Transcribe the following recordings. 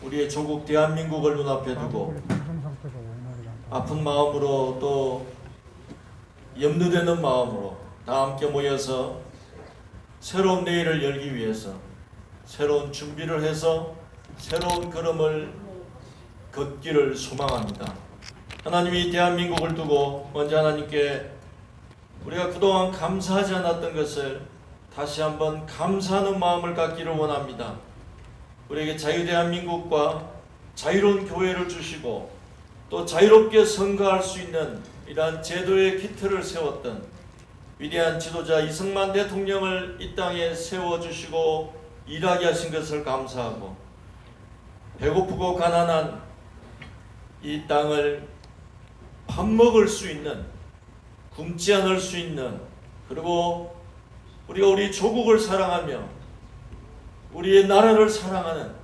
우리의 조국 대한민국을 눈앞에 두고 아픈 마음으로 또 염려되는 마음으로 다 함께 모여서 새로운 내일을 열기 위해서 새로운 준비를 해서 새로운 걸음을 걷기를 소망합니다. 하나님이 대한민국을 두고 먼저 하나님께 우리가 그동안 감사하지 않았던 것을 다시 한번 감사하는 마음을 갖기를 원합니다. 우리에게 자유대한민국과 자유로운 교회를 주시고 또 자유롭게 선거할 수 있는 이러한 제도의 기틀을 세웠던 위대한 지도자 이승만 대통령을 이 땅에 세워주시고 일하게 하신 것을 감사하고 배고프고 가난한 이 땅을 밥 먹을 수 있는, 굶지 않을 수 있는, 그리고 우리가 우리 조국을 사랑하며 우리의 나라를 사랑하는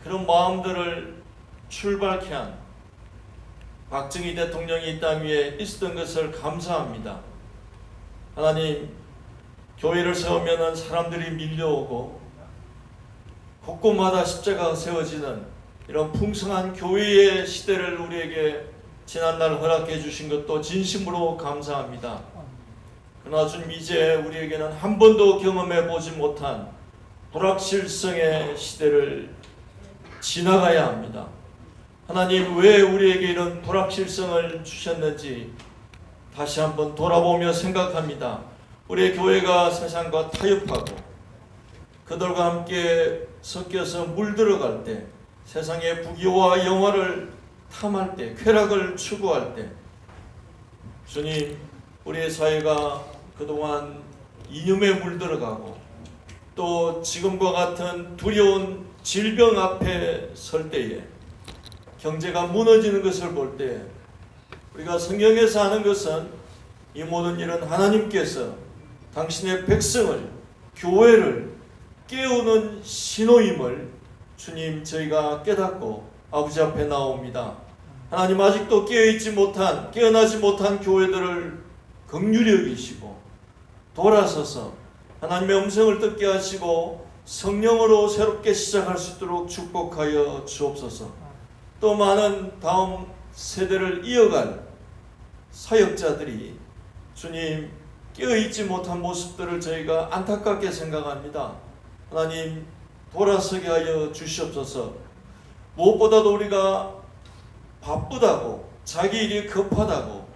그런 마음들을 출발케 한 박정희 대통령이 이 땅 위에 있었던 것을 감사합니다. 하나님, 교회를 세우면 사람들이 밀려오고 곳곳마다 십자가가 세워지는 이런 풍성한 교회의 시대를 우리에게 지난날 허락해 주신 것도 진심으로 감사합니다. 그러나 주님, 이제 우리에게는 한 번도 경험해 보지 못한 불확실성의 시대를 지나가야 합니다. 하나님, 왜 우리에게 이런 불확실성을 주셨는지 다시 한번 돌아보며 생각합니다. 우리의 교회가 세상과 타협하고 그들과 함께 섞여서 물들어갈 때, 세상의 부귀와 영화를 탐할 때, 쾌락을 추구할 때, 주님, 우리의 사회가 그동안 이념에 물들어가고 또 지금과 같은 두려운 질병 앞에 설 때에, 경제가 무너지는 것을 볼 때 우리가 성경에서 하는 것은 이 모든 일은 하나님께서 당신의 백성을, 교회를 깨우는 신호임을 주님, 저희가 깨닫고 아버지 앞에 나옵니다. 하나님, 아직도 깨어있지 못한, 깨어나지 못한 교회들을 긍휼히 여기시고 돌아서서 하나님의 음성을 듣게 하시고 성령으로 새롭게 시작할 수 있도록 축복하여 주옵소서. 또 많은 다음 세대를 이어갈 사역자들이 주님, 깨어있지 못한 모습들을 저희가 안타깝게 생각합니다. 하나님, 돌아서게 하여 주시옵소서. 무엇보다도 우리가 바쁘다고, 자기 일이 급하다고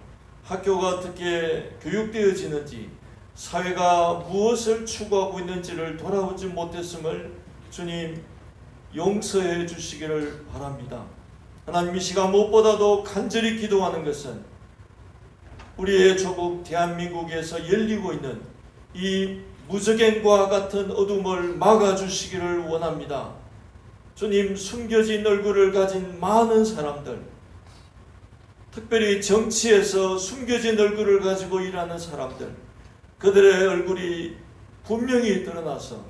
학교가 어떻게 교육되어지는지, 사회가 무엇을 추구하고 있는지를 돌아보지 못했음을 주님, 용서해 주시기를 바랍니다. 하나님, 이 시간 무엇보다도 간절히 기도하는 것은 우리의 조국 대한민국에서 열리고 있는 이 무적행과 같은 어둠을 막아주시기를 원합니다. 주님, 숨겨진 얼굴을 가진 많은 사람들, 특별히 정치에서 숨겨진 얼굴을 가지고 일하는 사람들, 그들의 얼굴이 분명히 드러나서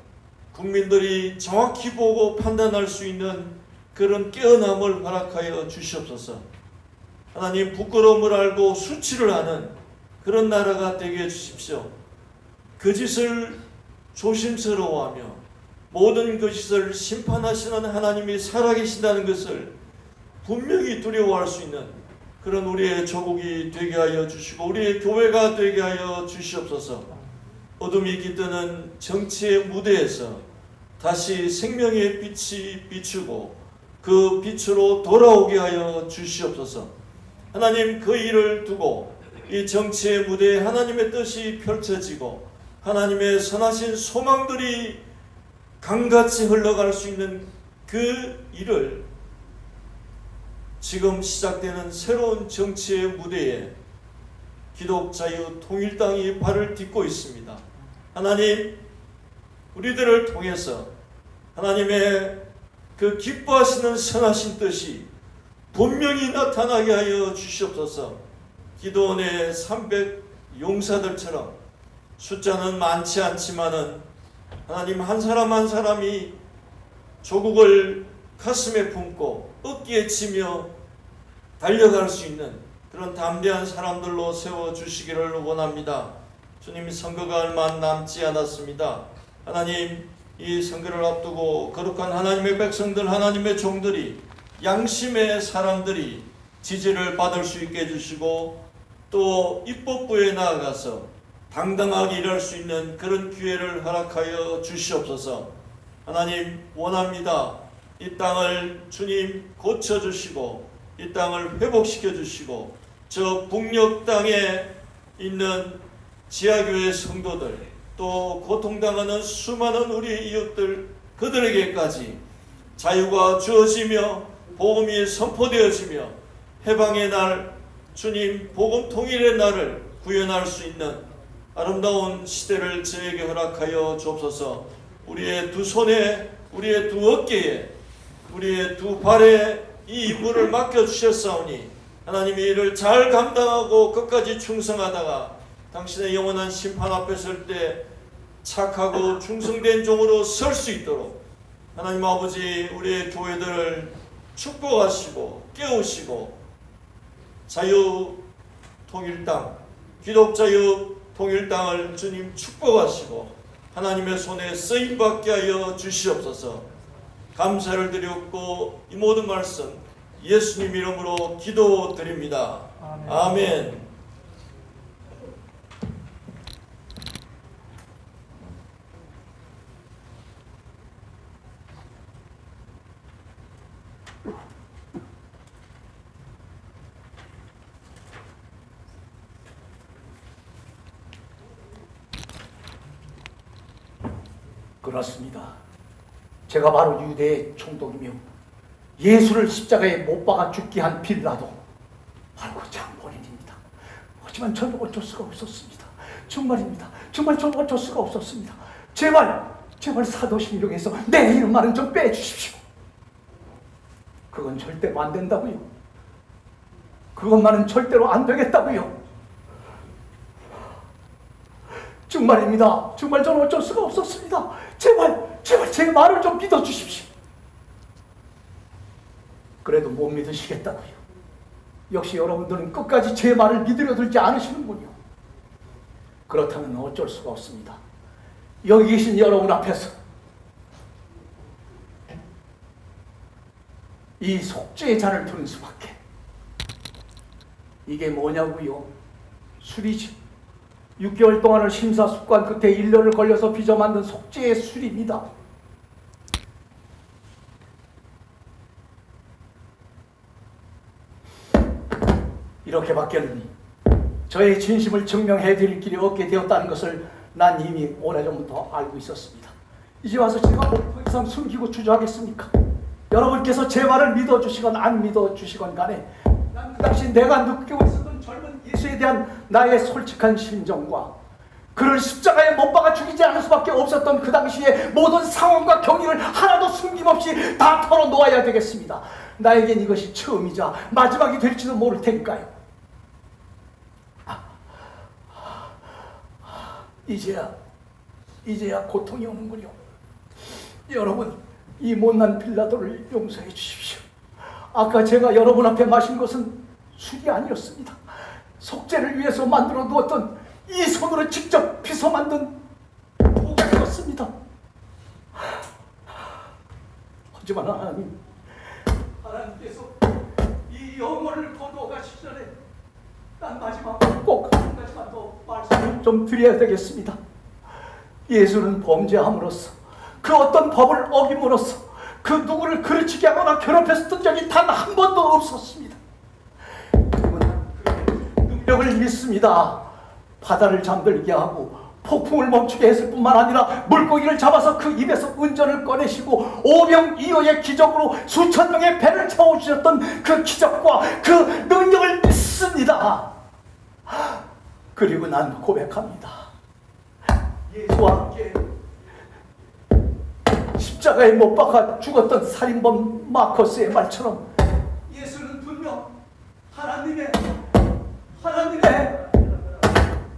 국민들이 정확히 보고 판단할 수 있는 그런 깨어남을 허락하여 주시옵소서. 하나님, 부끄러움을 알고 수치를 하는 그런 나라가 되게 해주십시오. 거짓을 조심스러워하며 모든 거짓을 심판하시는 하나님이 살아계신다는 것을 분명히 두려워할 수 있는 그런 우리의 조국이 되게 하여 주시고 우리의 교회가 되게 하여 주시옵소서. 어둠이 깃드는 정치의 무대에서 다시 생명의 빛이 비추고 그 빛으로 돌아오게 하여 주시옵소서. 하나님, 그 일을 두고 이 정치의 무대에 하나님의 뜻이 펼쳐지고 하나님의 선하신 소망들이 강같이 흘러갈 수 있는 그 일을 지금 시작되는 새로운 정치의 무대에 기독자유통일당이 발을 딛고 있습니다. 하나님, 우리들을 통해서 하나님의 그 기뻐하시는 선하신 뜻이 분명히 나타나게 하여 주시옵소서. 기도원의 300 용사들처럼 숫자는 많지 않지만은 하나님, 한 사람 한 사람이 조국을 가슴에 품고 어깨에 치며 달려갈 수 있는 그런 담대한 사람들로 세워주시기를 원합니다. 주님, 선거가 얼마 남지 않았습니다. 하나님, 이 선교를 앞두고 거룩한 하나님의 백성들, 하나님의 종들이, 양심의 사람들이 지지를 받을 수 있게 해주시고 또 입법부에 나아가서 당당하게 일할 수 있는 그런 기회를 허락하여 주시옵소서. 하나님 원합니다. 이 땅을 주님 고쳐주시고 이 땅을 회복시켜 주시고 저 북녘 땅에 있는 지하교회 성도들 또 고통당하는 수많은 우리 이웃들 그들에게까지 자유가 주어지며 복음이 선포되어지며 해방의 날 주님 복음 통일의 날을 구현할 수 있는 아름다운 시대를 저에게 허락하여 주옵소서. 우리의 두 손에 우리의 두 어깨에 우리의 두 발에 이 임무를 맡겨주셨사오니 하나님이 이를 잘 감당하고 끝까지 충성하다가 당신의 영원한 심판 앞에 설 때 착하고 충성된 종으로 설 수 있도록 하나님 아버지 우리의 교회들을 축복하시고 깨우시고 자유통일당 기독자유통일당을 주님 축복하시고 하나님의 손에 쓰임받게 하여 주시옵소서. 감사를 드렸고 이 모든 말씀 예수님 이름으로 기도드립니다. 아멘. 그렇습니다. 제가 바로 유대의 총독이며 예수를 십자가에 못 박아 죽게 한 빌라도 바로 그 장본인입니다. 하지만 저는 어쩔 수가 없었습니다. 정말입니다. 정말 저는 어쩔 수가 없었습니다. 제발 사도신경에서 내 이름만은 좀 빼주십시오. 그건 절대로 안 된다고요. 그것만은 절대로 안 되겠다고요. 정말입니다. 정말 저는 어쩔 수가 없었습니다. 제발 제 말을 좀 믿어주십시오. 그래도 못 믿으시겠다고요. 역시 여러분들은 끝까지 제 말을 믿으려 들지 않으시는군요. 그렇다면 어쩔 수가 없습니다. 여기 계신 여러분 앞에서 이 속죄의 잔을 두는 수밖에. 이게 뭐냐고요? 술이지. 6개월 동안을 심사숙고한 끝에 1년을 걸려서 빚어 만든 속죄의 술입니다. 이렇게밖에는 저의 진심을 증명해 드릴 길이 없게 되었다는 것을 난 이미 오래전부터 알고 있었습니다. 이제 와서 제가 더 이상 숨기고 주저하겠습니까? 여러분께서 제 말을 믿어주시건 안 믿어주시건 간에 난 그 당시 내가 느끼고 있었던 젊은 예수에 대한 나의 솔직한 심정과 그를 십자가에 못 박아 죽이지 않을 수밖에 없었던 그 당시의 모든 상황과 경위를 하나도 숨김없이 다 털어놓아야 되겠습니다. 나에겐 이것이 처음이자 마지막이 될지도 모를 테니까요. 이제야 고통이 오는군요. 여러분, 이 못난 빌라도를 용서해 주십시오. 아까 제가 여러분 앞에 마신 것은 술이 아니었습니다. 속죄를 위해서 만들어 두었던 이 손으로 직접 빚어 만든 도가니였습니다. 하지만 하나님께서 이 영혼을 거두어 가시기 전에 난 마지막 꼭 한 가지만 더 말씀을 좀 드려야 되겠습니다. 예수는 범죄함으로써 그 어떤 법을 어김으로써 그 누구를 그르치게 하거나 괴롭혔던 적이 단 한 번도 없었습니다. 그리고 난 그의 능력을 믿습니다. 바다를 잠들게 하고 폭풍을 멈추게 했을 뿐만 아니라 물고기를 잡아서 그 입에서 은전을 꺼내시고 오병이어의 기적으로 수천 명의 배를 채워주셨던 그 기적과 그 능력을 믿습니다. 그리고 난 고백합니다. 예수와 함께 십자가에 못 박아 죽었던 살인범 마커스의 말처럼 예수는 분명 하나님의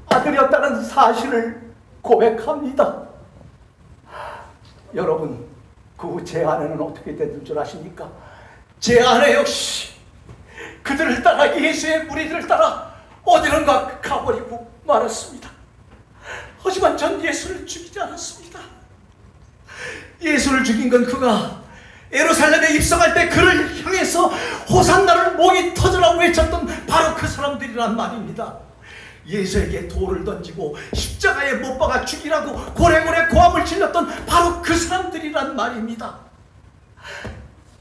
아들이었다는 사실을 고백합니다. 여러분, 그 후 제 아내는 어떻게 된 줄 아십니까? 제 아내 역시 그들을 따라 예수의 무리들을 따라 어디론가 가버리고 말았습니다. 하지만 전 예수를 죽이지 않았습니다. 예수를 죽인 건 그가 예루살렘에 입성할 때 그를 향해서 호산나를 목이 터져라고 외쳤던 바로 그 사람들이란 말입니다. 예수에게 돌을 던지고 십자가에 못 박아 죽이라고 고래고래 고함을 질렀던 바로 그 사람들이란 말입니다.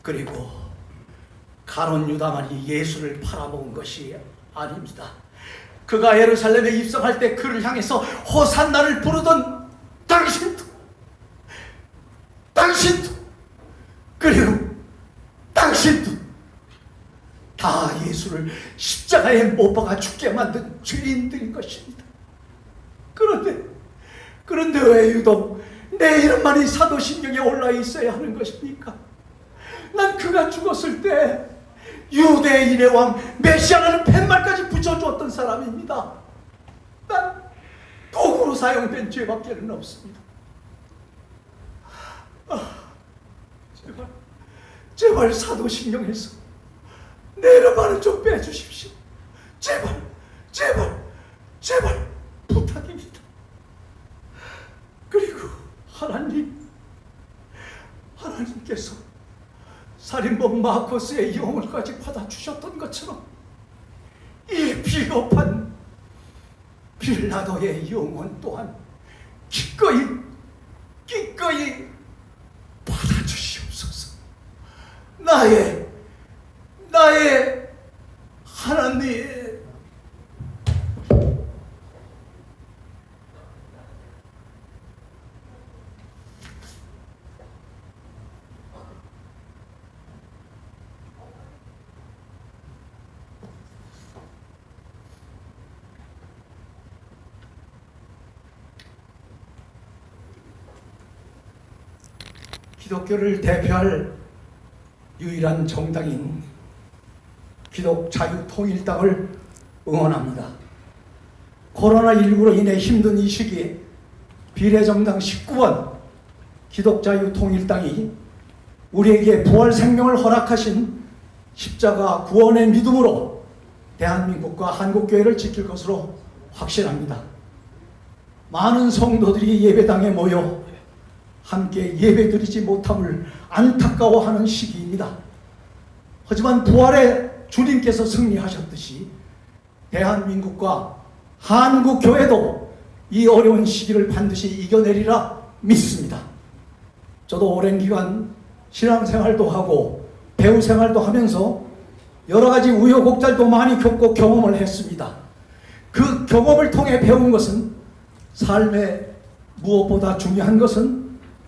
그리고 가룟 유다만이 예수를 팔아먹은 것이 아닙니다. 그가 예루살렘에 입성할 때 그를 향해서 호산나를 부르던 당신도 그리고 당신도 다 예수를 십자가에 못 박아 죽게 만든 죄인들인 것입니다. 그런데 왜 유독 내 이름만이 사도신경에 올라 있어야 하는 것입니까? 난 그가 죽었을 때 유대인의 왕 메시아라는 팻말까지 붙여주었던 사람입니다. 난 도구로 사용된 죄밖에는 없습니다. 제발 사도신경에서 내 이름만은 좀 빼주십시오. 제발 부탁입니다. 그리고 하나님께서 살인범 마커스의 영혼까지 받아주셨던 것처럼 이 비겁한 빌라도의 영혼 또한 기꺼이 받아주시옵소서. 나의 하나님. 기독교를 대표할 유일한 정당인 기독자유통일당을 응원합니다. 코로나19로 인해 힘든 이 시기에 비례정당 19번 기독자유통일당이 우리에게 부활 생명을 허락하신 십자가 구원의 믿음으로 대한민국과 한국교회를 지킬 것으로 확신합니다. 많은 성도들이 예배당에 모여 함께 예배드리지 못함을 안타까워하는 시기입니다. 하지만 부활의 주님께서 승리하셨듯이 대한민국과 한국교회도 이 어려운 시기를 반드시 이겨내리라 믿습니다. 저도 오랜 기간 신앙생활도 하고 배우생활도 하면서 여러 가지 우여곡절도 많이 겪고 경험을 했습니다. 그 경험을 통해 배운 것은 삶에 무엇보다 중요한 것은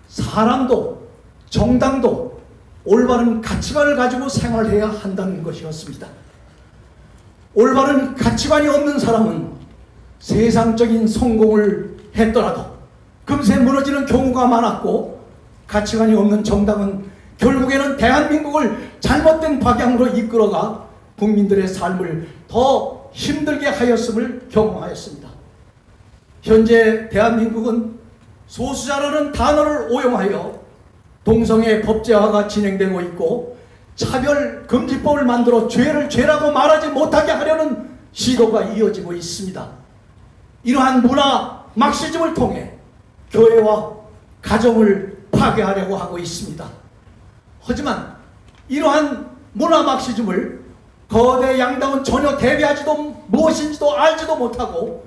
사람도 정당도 올바른 가치관을 가지고 생활해야 한다는 것이었습니다. 올바른 가치관이 없는 사람은 세상적인 성공을 했더라도 금세 무너지는 경우가 많았고, 가치관이 없는 정당은 결국에는 대한민국을 잘못된 방향으로 이끌어가 국민들의 삶을 더 힘들게 하였음을 경험하였습니다. 현재 대한민국은 소수자라는 단어를 오용하여 동성애 법제화가 진행되고 있고, 차별금지법을 만들어 죄를 죄라고 말하지 못하게 하려는 시도가 이어지고 있습니다. 이러한 문화 막시즘을 통해 교회와 가정을 파괴하려고 하고 있습니다. 하지만 이러한 문화 막시즘을 거대 양당은 전혀 대비하지도 무엇인지도 알지도 못하고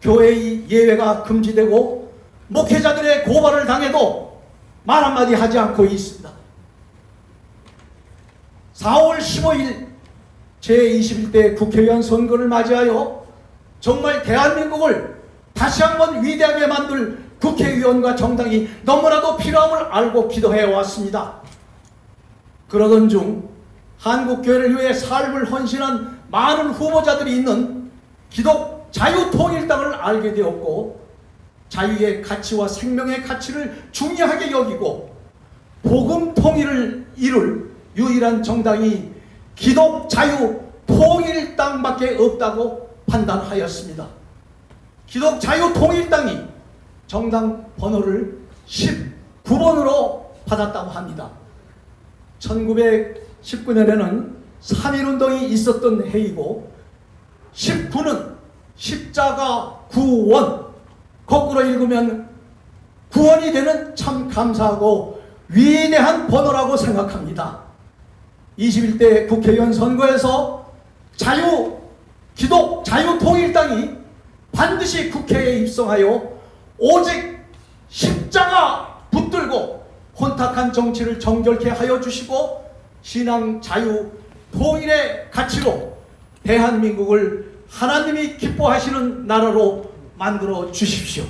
교회의 예외가 금지되고 목회자들의 고발을 당해도 말 한마디 하지 않고 있습니다. 4월 15일 제21대 국회의원 선거를 맞이하여 정말 대한민국을 다시 한번 위대하게 만들 국회의원과 정당이 너무나도 필요함을 알고 기도해 왔습니다. 그러던 중 한국교회를 위해 삶을 헌신한 많은 후보자들이 있는 기독자유통일당을 알게 되었고, 자유의 가치와 생명의 가치를 중요하게 여기고 복음 통일을 이룰 유일한 정당이 기독자유통일당밖에 없다고 판단하였습니다. 기독자유통일당이 정당 번호를 19번으로 받았다고 합니다. 1919년에는 3.1운동이 있었던 해이고, 19는 십자가 구원, 거꾸로 읽으면 구원이 되는 참 감사하고 위대한 번호라고 생각합니다. 21대 국회의원 선거에서 기독 자유통일당이 반드시 국회에 입성하여 오직 십자가 붙들고 혼탁한 정치를 정결케 하여 주시고 신앙 자유 통일의 가치로 대한민국을 하나님이 기뻐하시는 나라로 만들어 주십시오.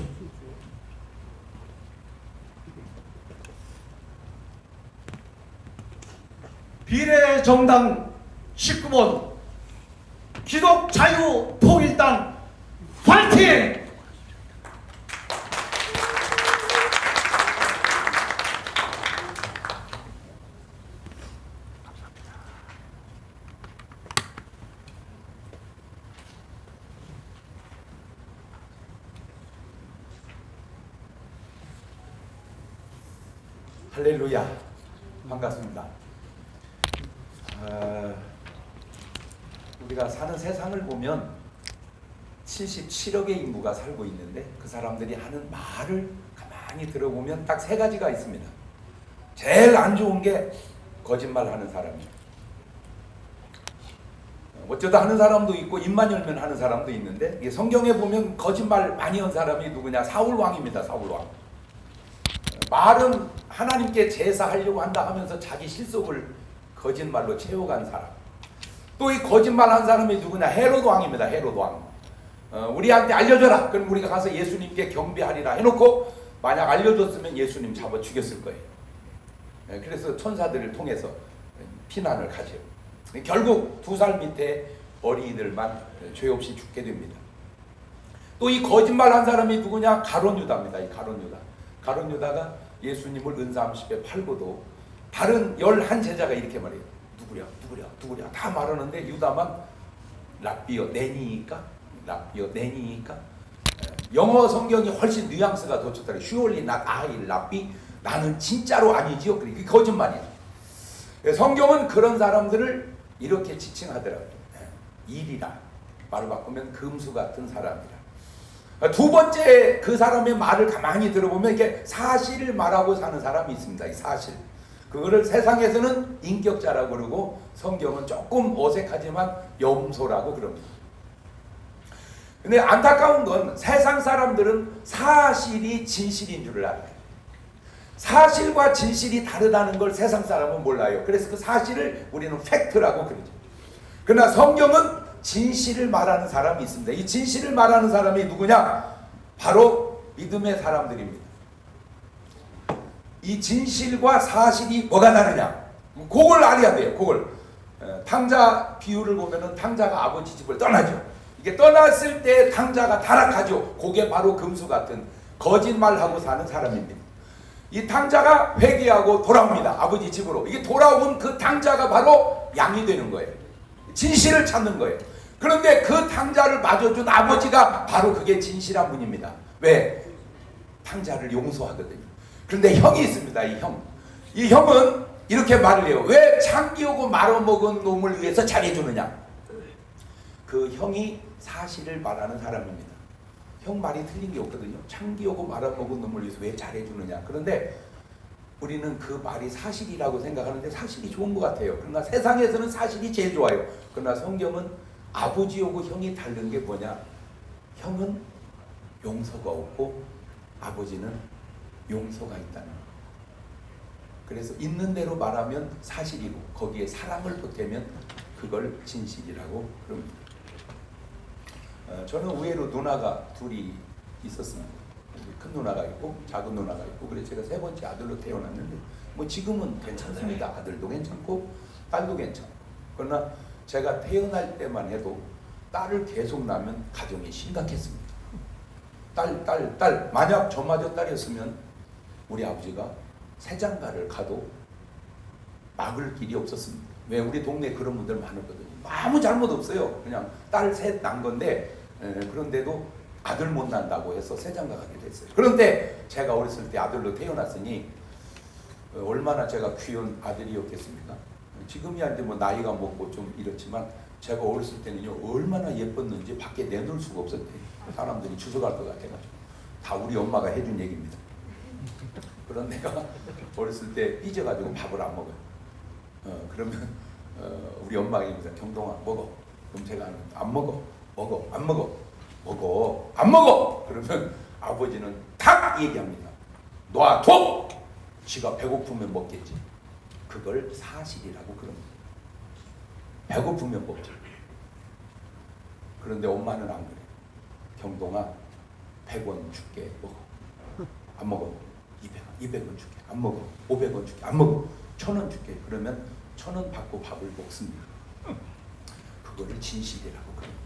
비례정당 19번 기독자유통일당 파이팅! 할렐루야, 반갑습니다. 우리가 사는 세상을 보면 77억의 인구가 살고 있는데 그 사람들이 하는 말을 가만히 들어보면 딱 세 가지가 있습니다. 제일 안 좋은 게 거짓말하는 사람이에요. 어쩌다 하는 사람도 있고 입만 열면 하는 사람도 있는데 이게 성경에 보면 거짓말 많이 한 사람이 누구냐? 사울 왕입니다. 사울 왕. 말은 하나님께 제사하려고 한다 하면서 자기 실속을 거짓말로 채워간 사람. 또 이 거짓말한 사람이 누구냐? 헤롯 왕입니다. 헤롯 왕. 우리한테 알려줘라. 그럼 우리가 가서 예수님께 경배하리라 해놓고 만약 알려줬으면 예수님 잡아 죽였을 거예요. 그래서 천사들을 통해서 피난을 가죠. 결국 2살 밑에 어린이들만 죄 없이 죽게 됩니다. 또 이 거짓말한 사람이 누구냐? 가룟 유다입니다. 이 가룟 유다. 가룟 유다가 예수님을 은사 30배 팔고도 다른 11 제자가 이렇게 말해요. 누구랴 다 말하는데 유다만 랍비어 내니까 영어 성경이 훨씬 뉘앙스가 더 좋더라고요. Surely not I 랍비, 나는 진짜로 아니지요. 그게 거짓말이에요. 성경은 그런 사람들을 이렇게 지칭하더라고요. 일이라, 말을 바꾸면 금수 같은 사람이라. 두 번째, 그 사람의 말을 가만히 들어보면 이렇게 사실을 말하고 사는 사람이 있습니다. 이 사실. 그거를 세상에서는 인격자라고 그러고 성경은 조금 어색하지만 염소라고 그럽니다. 근데 안타까운 건 세상 사람들은 사실이 진실인 줄을 알아요. 사실과 진실이 다르다는 걸 세상 사람은 몰라요. 그래서 그 사실을 우리는 팩트라고 그러죠. 그러나 성경은 진실을 말하는 사람이 있습니다. 이 진실을 말하는 사람이 누구냐? 바로 믿음의 사람들입니다. 이 진실과 사실이 뭐가 다르냐? 그걸 알아야 돼요. 그걸. 탕자 비유를 보면은 탕자가 아버지 집을 떠나죠. 이게 떠났을 때 탕자가 타락하죠. 그게 바로 금수 같은 거짓말하고 사는 사람입니다. 이 탕자가 회개하고 돌아옵니다. 아버지 집으로. 이게 돌아온 그 탕자가 바로 양이 되는 거예요. 진실을 찾는 거예요. 그런데 그 탕자를 맞아준 아버지가 바로 그게 진실한 분입니다. 왜? 탕자를 용서하거든요. 그런데 형이 있습니다. 이 형. 이 형은 이렇게 말을 해요. 왜 창기오고 말아먹은 놈을 위해서 잘해주느냐? 그 형이 사실을 말하는 사람입니다. 형 말이 틀린 게 없거든요. 창기오고 말아먹은 놈을 위해서 왜 잘해주느냐? 그런데 우리는 그 말이 사실이라고 생각하는데 사실이 좋은 것 같아요. 그러나 세상에서는 사실이 제일 좋아요. 그러나 성경은 아버지하고 형이 다른 게 뭐냐? 형은 용서가 없고 아버지는 용서가 있다는 거예요. 그래서 있는 대로 말하면 사실이고 거기에 사랑을 보태면 그걸 진실이라고 그럽니다. 저는 의외로 누나가 둘이 있었습니다. 큰 누나가 있고 작은 누나가 있고 그래서 제가 세 번째 아들로 태어났는데 뭐 지금은 괜찮습니다. 아들도 괜찮고 딸도 괜찮고. 그러나 제가 태어날 때만 해도 딸을 계속 낳으면 가정이 심각했습니다. 딸 만약 저마저 딸이었으면 우리 아버지가 새장가를 가도 막을 길이 없었습니다. 왜? 우리 동네에 그런 분들 많았거든요. 아무 잘못 없어요. 그냥 딸 셋 난 건데 그런데도 아들 못 난다고 해서 새장가 가게 됐어요. 그런데 제가 어렸을 때 아들로 태어났으니 얼마나 제가 귀한 아들이었겠습니까? 지금이야 이제 뭐 나이가 먹고 좀 이렇지만 제가 어렸을 때는요 얼마나 예뻤는지 밖에 내놓을 수가 없었대요. 사람들이 주워갈 것 같아가지고. 다 우리 엄마가 해준 얘기입니다. 그런 내가 어렸을 때 삐져가지고 밥을 안 먹어요. 그러면 우리 엄마가 얘기해서 경동아 먹어. 그럼 제가 안 먹어. 먹어. 안 먹어. 먹어. 안 먹어. 그러면 아버지는 딱 얘기합니다. 놔둬. 지가 배고프면 먹겠지. 그걸 사실이라고 그럽니다. 배고프면 먹지. 그런데 엄마는 안 그래. 경동아 100원 줄게. 먹어. 안 먹어. 200원 줄게. 안 먹어. 500원 줄게. 안 먹어. 1000원 줄게. 그러면 1000원 받고 밥을 먹습니다. 그거를 진실이라고 그럽니다.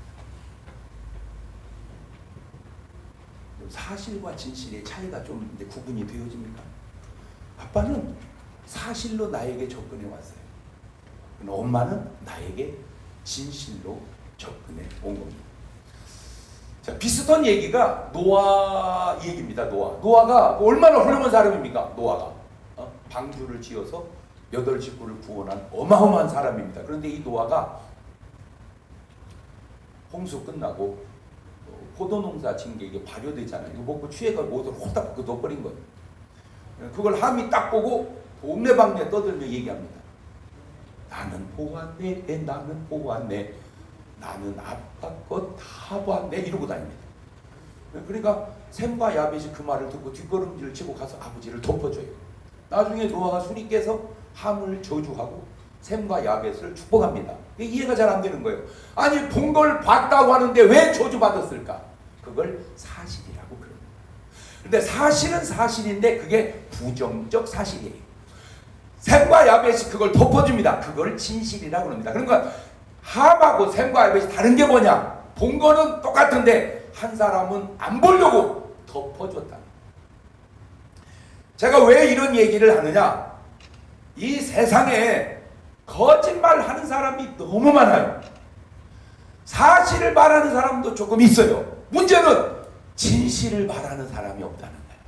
사실과 진실의 차이가 좀 이제 구분이 되어집니까? 아빠는 사실로 나에게 접근해 왔어요. 엄마는 나에게 진실로 접근해 온 겁니다. 자, 비슷한 얘기가 노아 얘기입니다. 노아가 얼마나 훌륭한 사람입니까? 노아가 방주를 지어서 8식구를 구원한 어마어마한 사람입니다. 그런데 이 노아가 홍수 끝나고 포도농사 진 게 이게 발효되잖아요. 이거 먹고 취해가 모두 홀딱 그 넣어버린 거예요. 그걸 함이 딱 보고 동네방네 떠들며 얘기합니다. 나는 보았네, 나는 보았네, 나는 아빠 것 다 보았네 이러고 다닙니다. 그러니까 셈과 야벳이 그 말을 듣고 뒷걸음질을 치고 가서 아버지를 덮어줘요. 나중에 노아가 술이 깨서 함을 저주하고 셈과 야벳을 축복합니다. 이해가 잘 안 되는 거예요. 아니 본 걸 봤다고 하는데 왜 저주받았을까? 그걸 사실이라고 그럽니다. 근데 사실은 사실인데 그게 부정적 사실이에요. 셈과 야벳이 그걸 덮어줍니다. 그걸 진실이라고 합니다. 그러니까 함하고 셈과 야벳이 다른 게 뭐냐? 본 거는 똑같은데 한 사람은 안 보려고 덮어줬다. 제가 왜 이런 얘기를 하느냐? 이 세상에 거짓말하는 사람이 너무 많아요. 사실을 말하는 사람도 조금 있어요. 문제는 진실을 말하는 사람이 없다는 거예요.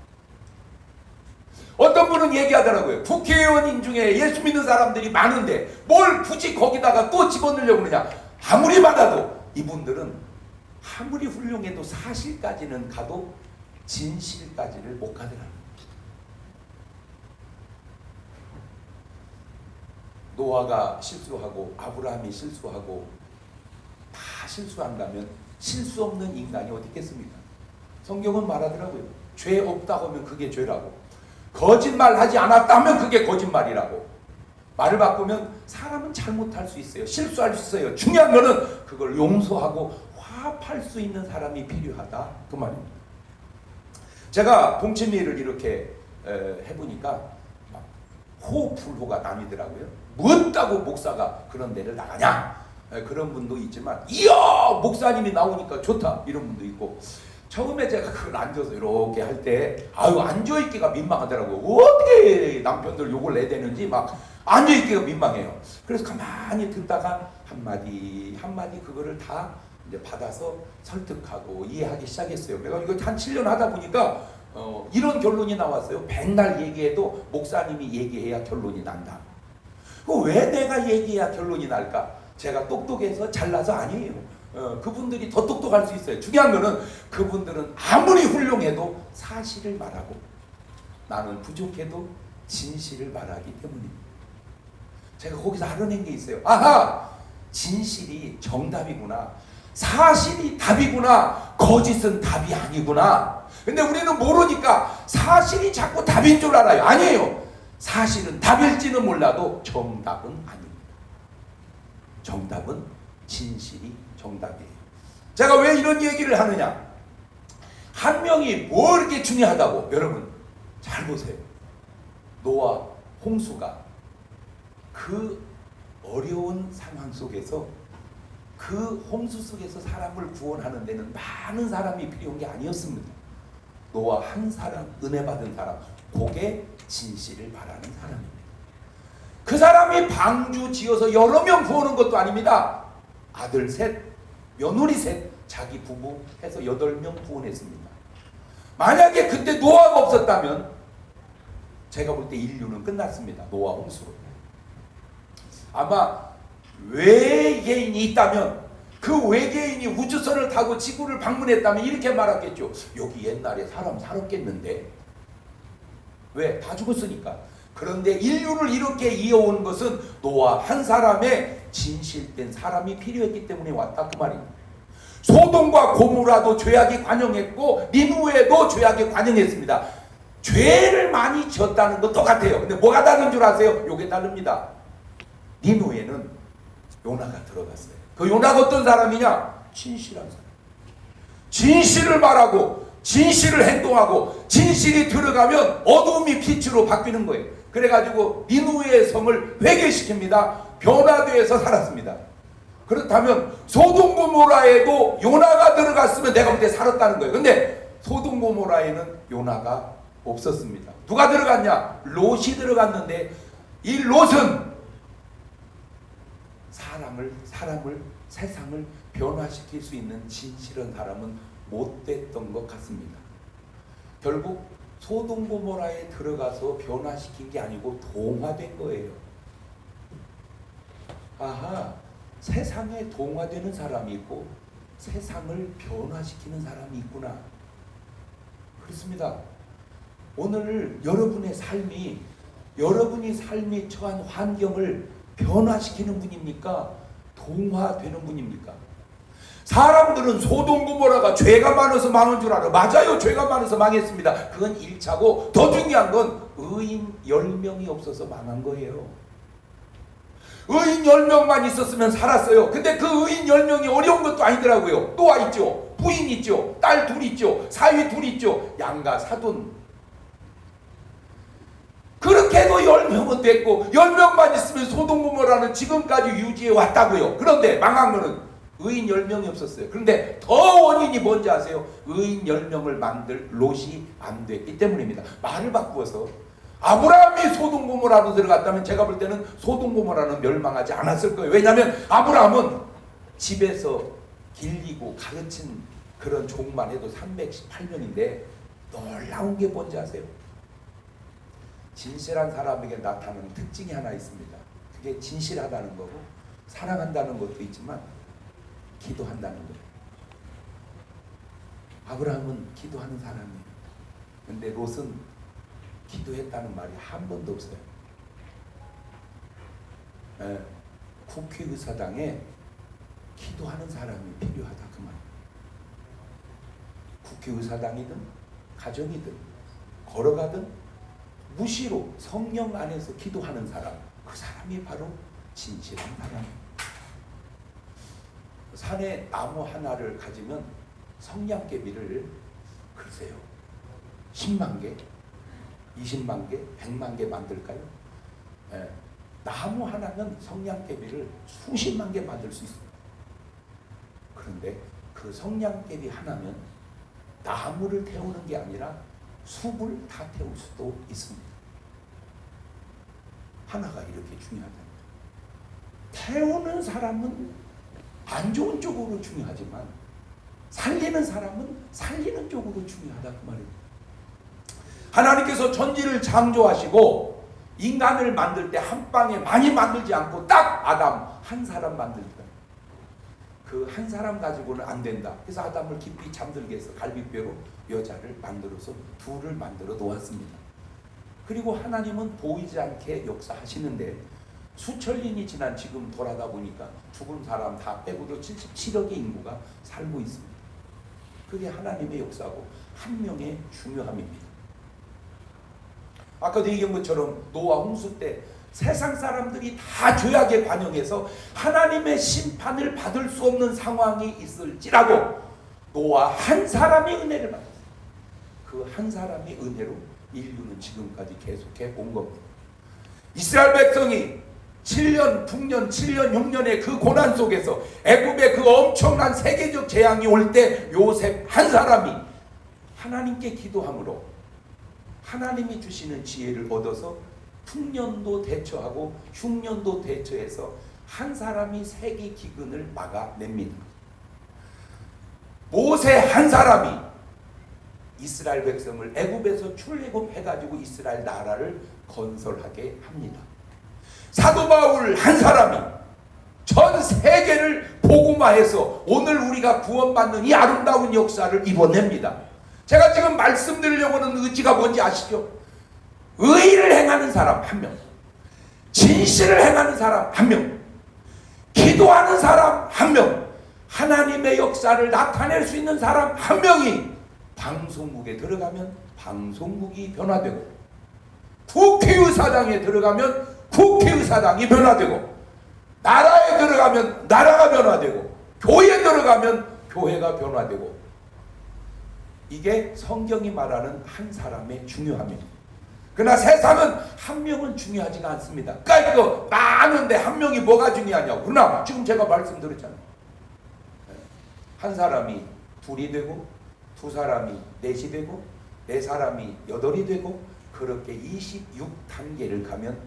어떤 분은 얘기하더라고요. 국회의원인 중에 예수 믿는 사람들이 많은데 뭘 굳이 거기다가 또 집어넣으려고 그러냐. 아무리 많아도 이분들은 아무리 훌륭해도 사실까지는 가도 진실까지를 못 가더라고요. 노아가 실수하고 아브라함이 실수하고 다 실수한다면 실수 없는 인간이 어디 있겠습니까? 성경은 말하더라고요. 죄 없다고 하면 그게 죄라고, 거짓말하지 않았다면 그게 거짓말이라고. 말을 바꾸면 사람은 잘못할 수 있어요. 실수할 수 있어요. 중요한 거는 그걸 용서하고 화합할 수 있는 사람이 필요하다 그 말입니다. 제가 동치미를 이렇게 해보니까 호불호가 나뉘더라고요. 무엇다고 목사가 그런 데를 나가냐? 그런 분도 있지만 이야 목사님이 나오니까 좋다 이런 분도 있고, 처음에 제가 그걸 앉아서 이렇게 할 때 앉아있기가 민망하더라고요. 어떻게 남편들 욕을 내대는지 막 앉아있기가 민망해요. 그래서 가만히 듣다가 한마디 한마디 그거를 다 이제 받아서 설득하고 이해하기 시작했어요. 내가 이거 한 7년 하다 보니까 이런 결론이 나왔어요. 맨날 얘기해도 목사님이 얘기해야 결론이 난다. 왜 내가 얘기해야 결론이 날까? 제가 똑똑해서 잘나서 아니에요. 그분들이 더 똑똑할 수 있어요. 중요한 거는 그분들은 아무리 훌륭해도 사실을 말하고 나는 부족해도 진실을 말하기 때문입니다. 제가 거기서 알아낸 게 있어요. 아하! 진실이 정답이구나. 사실이 답이구나. 거짓은 답이 아니구나. 근데 우리는 모르니까 사실이 자꾸 답인 줄 알아요. 아니에요. 사실은 답일지는 몰라도 정답은 아닙니다. 정답은 진실이 정답이에요. 제가 왜 이런 얘기를 하느냐? 한 명이 뭐 이렇게 중요하다고? 여러분 잘 보세요. 노아 홍수가 그 어려운 상황 속에서 그 홍수 속에서 사람을 구원하는 데는 많은 사람이 필요한 게 아니었습니다. 노아 한 사람, 은혜 받은 사람, 그게 진실을 말하는 사람입니다. 그 사람이 방주 지어서 여러 명 구하는 것도 아닙니다. 아들 셋, 며느리 셋, 자기 부부 해서 8명 구원했습니다. 만약에 그때 노아가 없었다면 제가 볼 때 인류는 끝났습니다. 노아 홍수로. 아마 외계인이 있다면 그 외계인이 우주선을 타고 지구를 방문했다면 이렇게 말했겠죠. 여기 옛날에 사람 살았겠는데 왜? 다 죽었으니까. 그런데 인류를 이렇게 이어온 것은 노아 한 사람의 진실된 사람이 필요했기 때문에 왔다 그 말입니다. 소돔과 고모라도 죄악이 관영했고 니누에도 죄악이 관영했습니다. 죄를 많이 지었다는 건 똑같아요. 근데 뭐가 다른 줄 아세요? 요게 다릅니다. 니누에는 요나가 들어갔어요. 그 요나가 어떤 사람이냐? 진실한 사람. 진실을 말하고 진실을 행동하고 진실이 들어가면 어두움이 빛으로 바뀌는 거예요. 그래가지고 니누의 성을 회개시킵니다. 변화되어서 살았습니다. 그렇다면 소돔 고모라에도 요나가 들어갔으면 내가 그때 살았다는 거예요. 근데 소돔 고모라에는 요나가 없었습니다. 누가 들어갔냐? 롯이 들어갔는데 이 롯은 사람을 세상을 변화시킬 수 있는 진실한 사람은 못 됐던 것 같습니다. 결국 소돔 고모라에 들어가서 변화시킨 게 아니고 동화된 거예요. 아하, 세상에 동화되는 사람이 있고 세상을 변화시키는 사람이 있구나. 그렇습니다. 오늘 여러분의 삶이 처한 환경을 변화시키는 분입니까? 동화되는 분입니까? 사람들은 소돔 고모라가 죄가 많아서 망한 줄 알아. 맞아요. 죄가 많아서 망했습니다. 그건 1차고 더 중요한 건 의인 10명이 없어서 망한 거예요. 의인 10명만 있었으면 살았어요. 근데 그 의인 10명이 어려운 것도 아니더라고요. 노아 있죠. 부인 있죠. 딸 둘 있죠. 사위 둘 있죠. 양가 사돈. 그렇게 해도 10명은 됐고 10명만 있으면 소돔 고모라는 지금까지 유지해 왔다고요. 그런데 망한 거는 의인 10명이 없었어요. 그런데 더 원인이 뭔지 아세요? 의인 10명을 만들 롯이 안 됐기 때문입니다. 말을 바꾸어서 아브라함이 소돔 고모라로 들어갔다면 제가 볼 때는 소돔 고모라는 멸망하지 않았을 거예요. 왜냐하면 아브라함은 집에서 길리고 가르친 그런 종만 해도 318년인데 놀라운 게 뭔지 아세요? 진실한 사람에게 나타나는 특징이 하나 있습니다. 그게 진실하다는 거고 사랑한다는 것도 있지만 기도한다는 거예요. 아브라함은 기도하는 사람이에요. 근데 롯은 기도했다는 말이 한 번도 없어요. 국회의사당에 기도하는 사람이 필요하다 그 말이에요. 국회의사당이든 가정이든 걸어가든 무시로 성령 안에서 기도하는 사람, 그 사람이 바로 진실한 사람이에요. 산에 나무 하나를 가지면 성냥개비를 글쎄요 10만 개, 20만 개, 100만 개 만들까요? 나무 하나는 성냥개비를 수십만 개 만들 수 있습니다. 그런데 그 성냥개비 하나면 나무를 태우는 게 아니라 숲을 다 태울 수도 있습니다. 하나가 이렇게 중요하다. 태우는 사람은 안 좋은 쪽으로 중요하지만 살리는 사람은 살리는 쪽으로 중요하다 그 말입니다. 하나님께서 천지를 창조하시고 인간을 만들 때 한 방에 많이 만들지 않고 딱 아담 한 사람 만들다. 그 한 사람 가지고는 안 된다. 그래서 아담을 깊이 잠들게 해서 갈비뼈로 여자를 만들어서 둘을 만들어 놓았습니다. 그리고 하나님은 보이지 않게 역사하시는데 수천년이 지난 지금 돌아다 보니까 죽은 사람 다 빼고도 77억의 인구가 살고 있습니다. 그게 하나님의 역사고 한 명의 중요함입니다. 아까도 얘기한 것처럼 노아 홍수 때 세상 사람들이 다 죄악에 관영해서 하나님의 심판을 받을 수 없는 상황이 있을지라도 노아 한 사람의 은혜를 받았어요. 그 한 사람의 은혜로 인류는 지금까지 계속해 온 겁니다. 이스라엘 백성이 7년, 9년, 7년, 6년의 그 고난 속에서 애굽의 그 엄청난 세계적 재앙이 올 때 요셉 한 사람이 하나님께 기도함으로 하나님이 주시는 지혜를 얻어서 풍년도 대처하고 흉년도 대처해서 한 사람이 세계 기근을 막아냅니다. 모세 한 사람이 이스라엘 백성을 애굽에서 출애굽해가지고 이스라엘 나라를 건설하게 합니다. 사도 바울 한 사람이 전 세계를 복음화해서 오늘 우리가 구원받는 이 아름다운 역사를 이뤄냅니다. 제가 지금 말씀드리려고 하는 의지가 뭔지 아시죠? 의를 행하는 사람 한 명, 진실을 행하는 사람 한 명, 기도하는 사람 한 명, 하나님의 역사를 나타낼 수 있는 사람 한 명이 방송국에 들어가면 방송국이 변화되고, 국회의사당에 들어가면 국회의사당이 변화되고, 나라에 들어가면 나라가 변화되고, 교회에 들어가면 교회가 변화되고, 이게 성경이 말하는 한 사람의 중요함입니다. 그러나 세상은 한 명은 중요하지가 않습니다. 그러니까 이거 많은데 한 명이 뭐가 중요하냐고. 그러나 지금 제가 말씀드렸잖아요. 한 사람이 둘이 되고, 두 사람이 넷이 되고, 네 사람이 여덟이 되고, 그렇게 26단계를 가면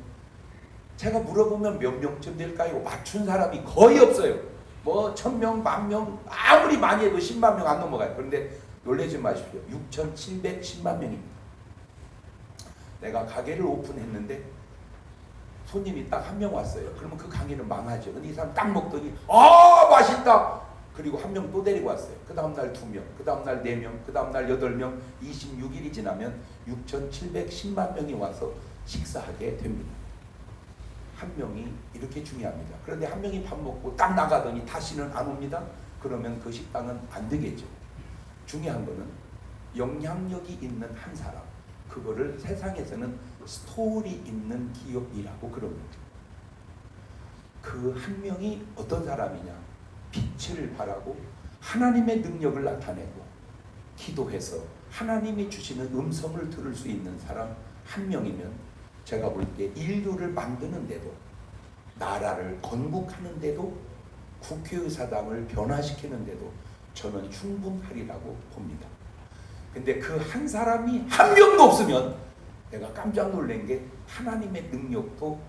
제가 물어보면 몇 명쯤 될까요? 맞춘 사람이 거의 없어요. 뭐 1000명, 10,000명, 아무리 많이 해도 10만 명 안 넘어가요. 그런데 놀라지 마십시오. 6,710만 명입니다. 내가 가게를 오픈했는데 손님이 딱 한 명 왔어요. 그러면 그 가게는 망하죠. 근데 이 사람 딱 먹더니 맛있다. 그리고 한 명 또 데리고 왔어요. 그 다음날 2명, 그 다음날 4명, 그 다음날 8명, 26일이 지나면 6,710만 명이 와서 식사하게 됩니다. 한 명이 이렇게 중요합니다. 그런데 한 명이 밥 먹고 딱 나가더니 다시는 안 옵니다. 그러면 그 식당은 안 되겠죠. 중요한 거는 영향력이 있는 한 사람, 그거를 세상에서는 스토리 있는 기업이라고 그럽니다. 그 한 명이 어떤 사람이냐? 빛을 발하고 하나님의 능력을 나타내고 기도해서 하나님이 주시는 음성을 들을 수 있는 사람 한 명이면 제가 볼 때 인류를 만드는데도, 나라를 건국하는데도, 국회의사당을 변화시키는데도 저는 충분하리라고 봅니다. 근데 그 한 사람이 한 명도 없으면 내가 깜짝 놀란 게 하나님의 능력도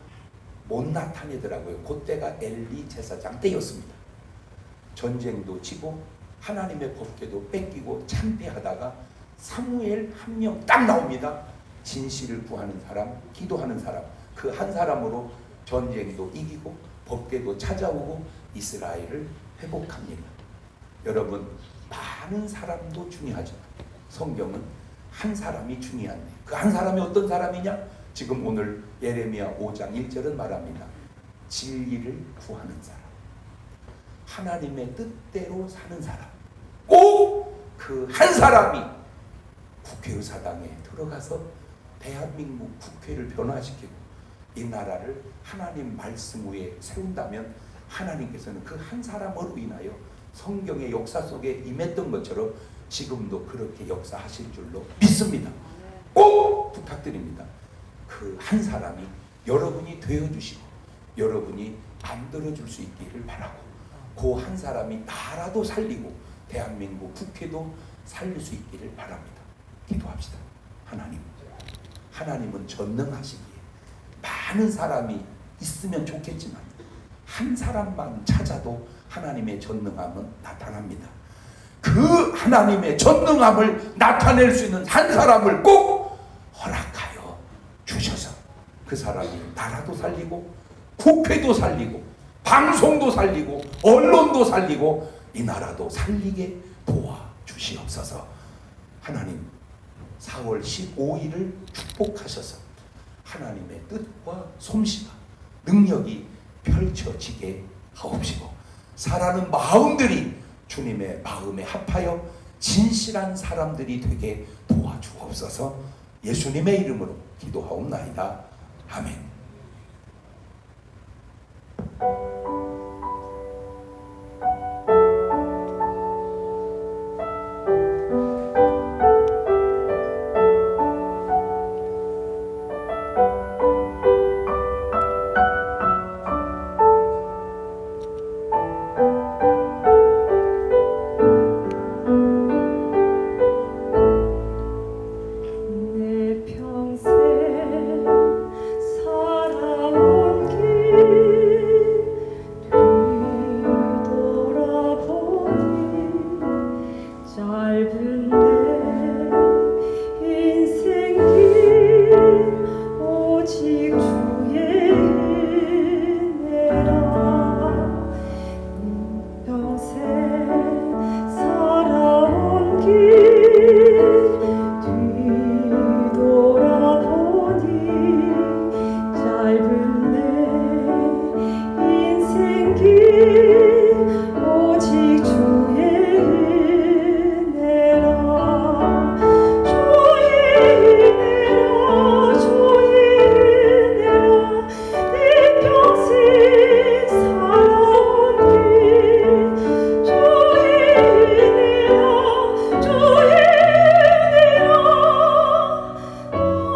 못 나타내더라고요. 그때가 엘리 제사장 때였습니다. 전쟁도 지고 하나님의 법궤도 뺏기고 참패하다가 사무엘 한 명 딱 나옵니다. 진실을 구하는 사람, 기도하는 사람, 그 한 사람으로 전쟁도 이기고 법궤도 찾아오고 이스라엘을 회복합니다. 여러분, 많은 사람도 중요하지만 성경은 한 사람이 중요한데, 그 한 사람이 어떤 사람이냐? 지금 오늘 예레미야 5장 1절은 말합니다. 진리를 구하는 사람, 하나님의 뜻대로 사는 사람, 꼭 그 한 사람이 국회의사당에 들어가서 대한민국 국회를 변화시키고 이 나라를 하나님 말씀 위에 세운다면 하나님께서는 그 한 사람으로 인하여 성경의 역사 속에 임했던 것처럼 지금도 그렇게 역사하실 줄로 믿습니다. 꼭 부탁드립니다. 그 한 사람이 여러분이 되어주시고 여러분이 만들어줄 수 있기를 바라고, 그 한 사람이 나라도 살리고 대한민국 국회도 살릴 수 있기를 바랍니다. 기도합시다. 하나님은 전능하시기에 많은 사람이 있으면 좋겠지만 한 사람만 찾아도 하나님의 전능함은 나타납니다. 그 하나님의 전능함을 나타낼 수 있는 한 사람을 꼭 허락하여 주셔서 그 사람이 나라도 살리고 국회도 살리고 방송도 살리고 언론도 살리고 이 나라도 살리게 도와주시옵소서. 하나님, 4월 15일을 축복하셔서 하나님의 뜻과 솜씨가 능력이 펼쳐지게 하옵시고, 사랑하는 마음들이 주님의 마음에 합하여 진실한 사람들이 되게 도와주옵소서. 예수님의 이름으로 기도하옵나이다. 아멘. 평생 살아온 길 오직 주의 은혜라 주의 은혜라 주의 은혜라 내 평생 살아온 길 주의 은혜라 주의 은혜라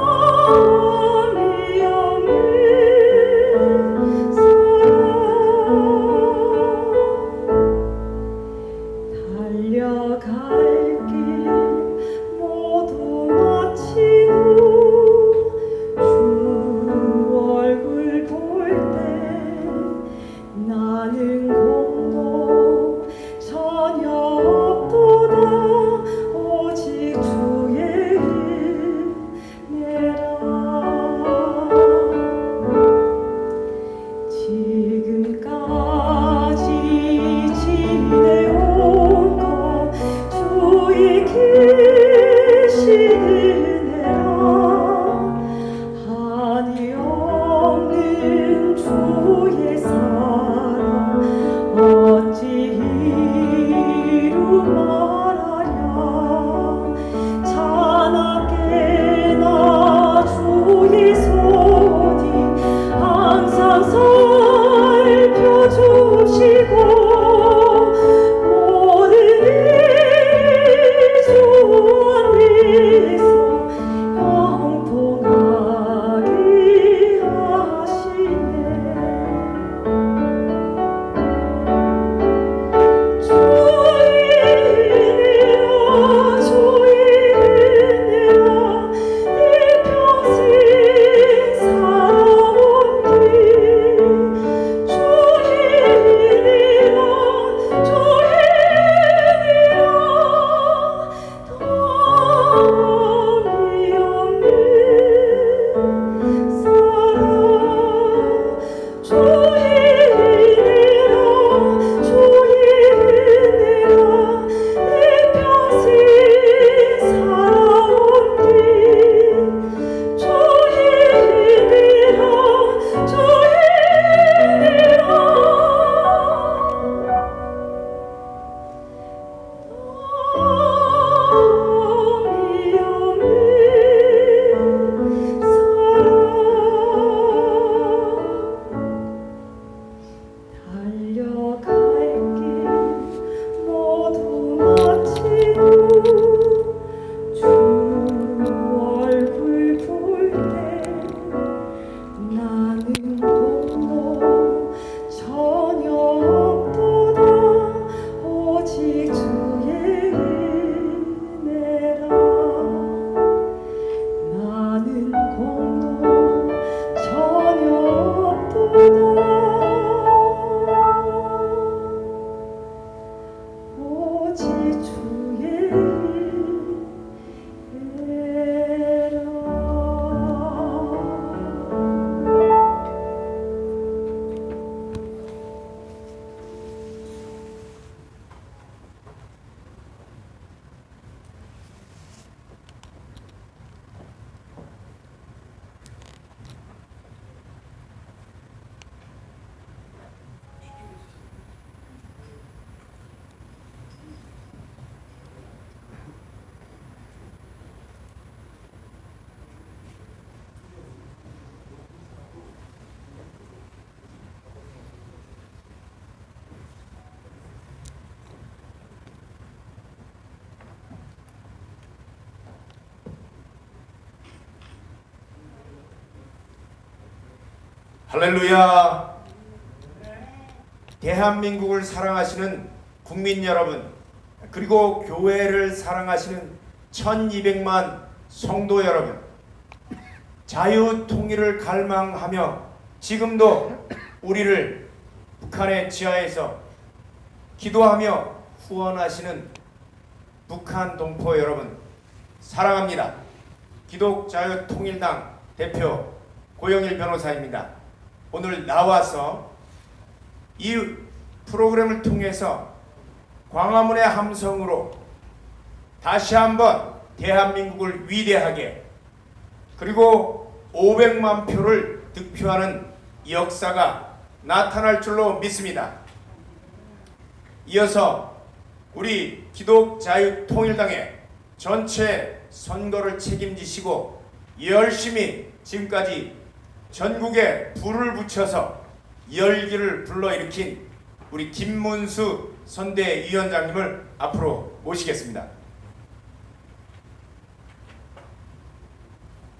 남이 없는 달려갈 길 모두 마치고 주 얼굴 볼 때 나는 공도 전혀 없도다 오직 주의 은혜라 지금까지 지내온 것 주의 크신 은혜라 한이 없는 주의 사랑 어찌 이루 말하랴 자나깨나 주의 손이 항상 살펴주시고 모든 일 주 안에서 형통하게 하시네 주의 은혜라 주의 은혜라 내 평생 살아온 길 주의 은혜라 주의 은혜라 담이 없는 사랑 주의 은혜라 주의 은혜라 내 평생 살아온 길 주의 은혜라 주의 은혜라 담이 없는 사랑 달려갈 길 모두 마치고 주 얼굴 볼 때 나는 공로 전혀 없도다 오직 주의 은혜라 나는 공로 전혀 없도다 오직 주의 은혜라 할렐루야. 대한민국을 사랑하시는 국민 여러분, 그리고 교회를 사랑하시는 1200만 성도 여러분, 자유 통일을 갈망하며 지금도 우리를 북한의 지하에서 기도하며 후원하시는 북한 동포 여러분 사랑합니다. 기독자유통일당 대표 고영일 변호사입니다. 오늘 나와서 이 프로그램을 통해서 광화문의 함성으로 다시 한번 대한민국을 위대하게, 그리고 500만 표를 득표하는 역사가 나타날 줄로 믿습니다. 이어서 우리 기독자유통일당의 전체 선거를 책임지시고 열심히 지금까지 전국에 불을 붙여서 열기를 불러일으킨 우리 김문수 선대위원장님을 앞으로 모시겠습니다.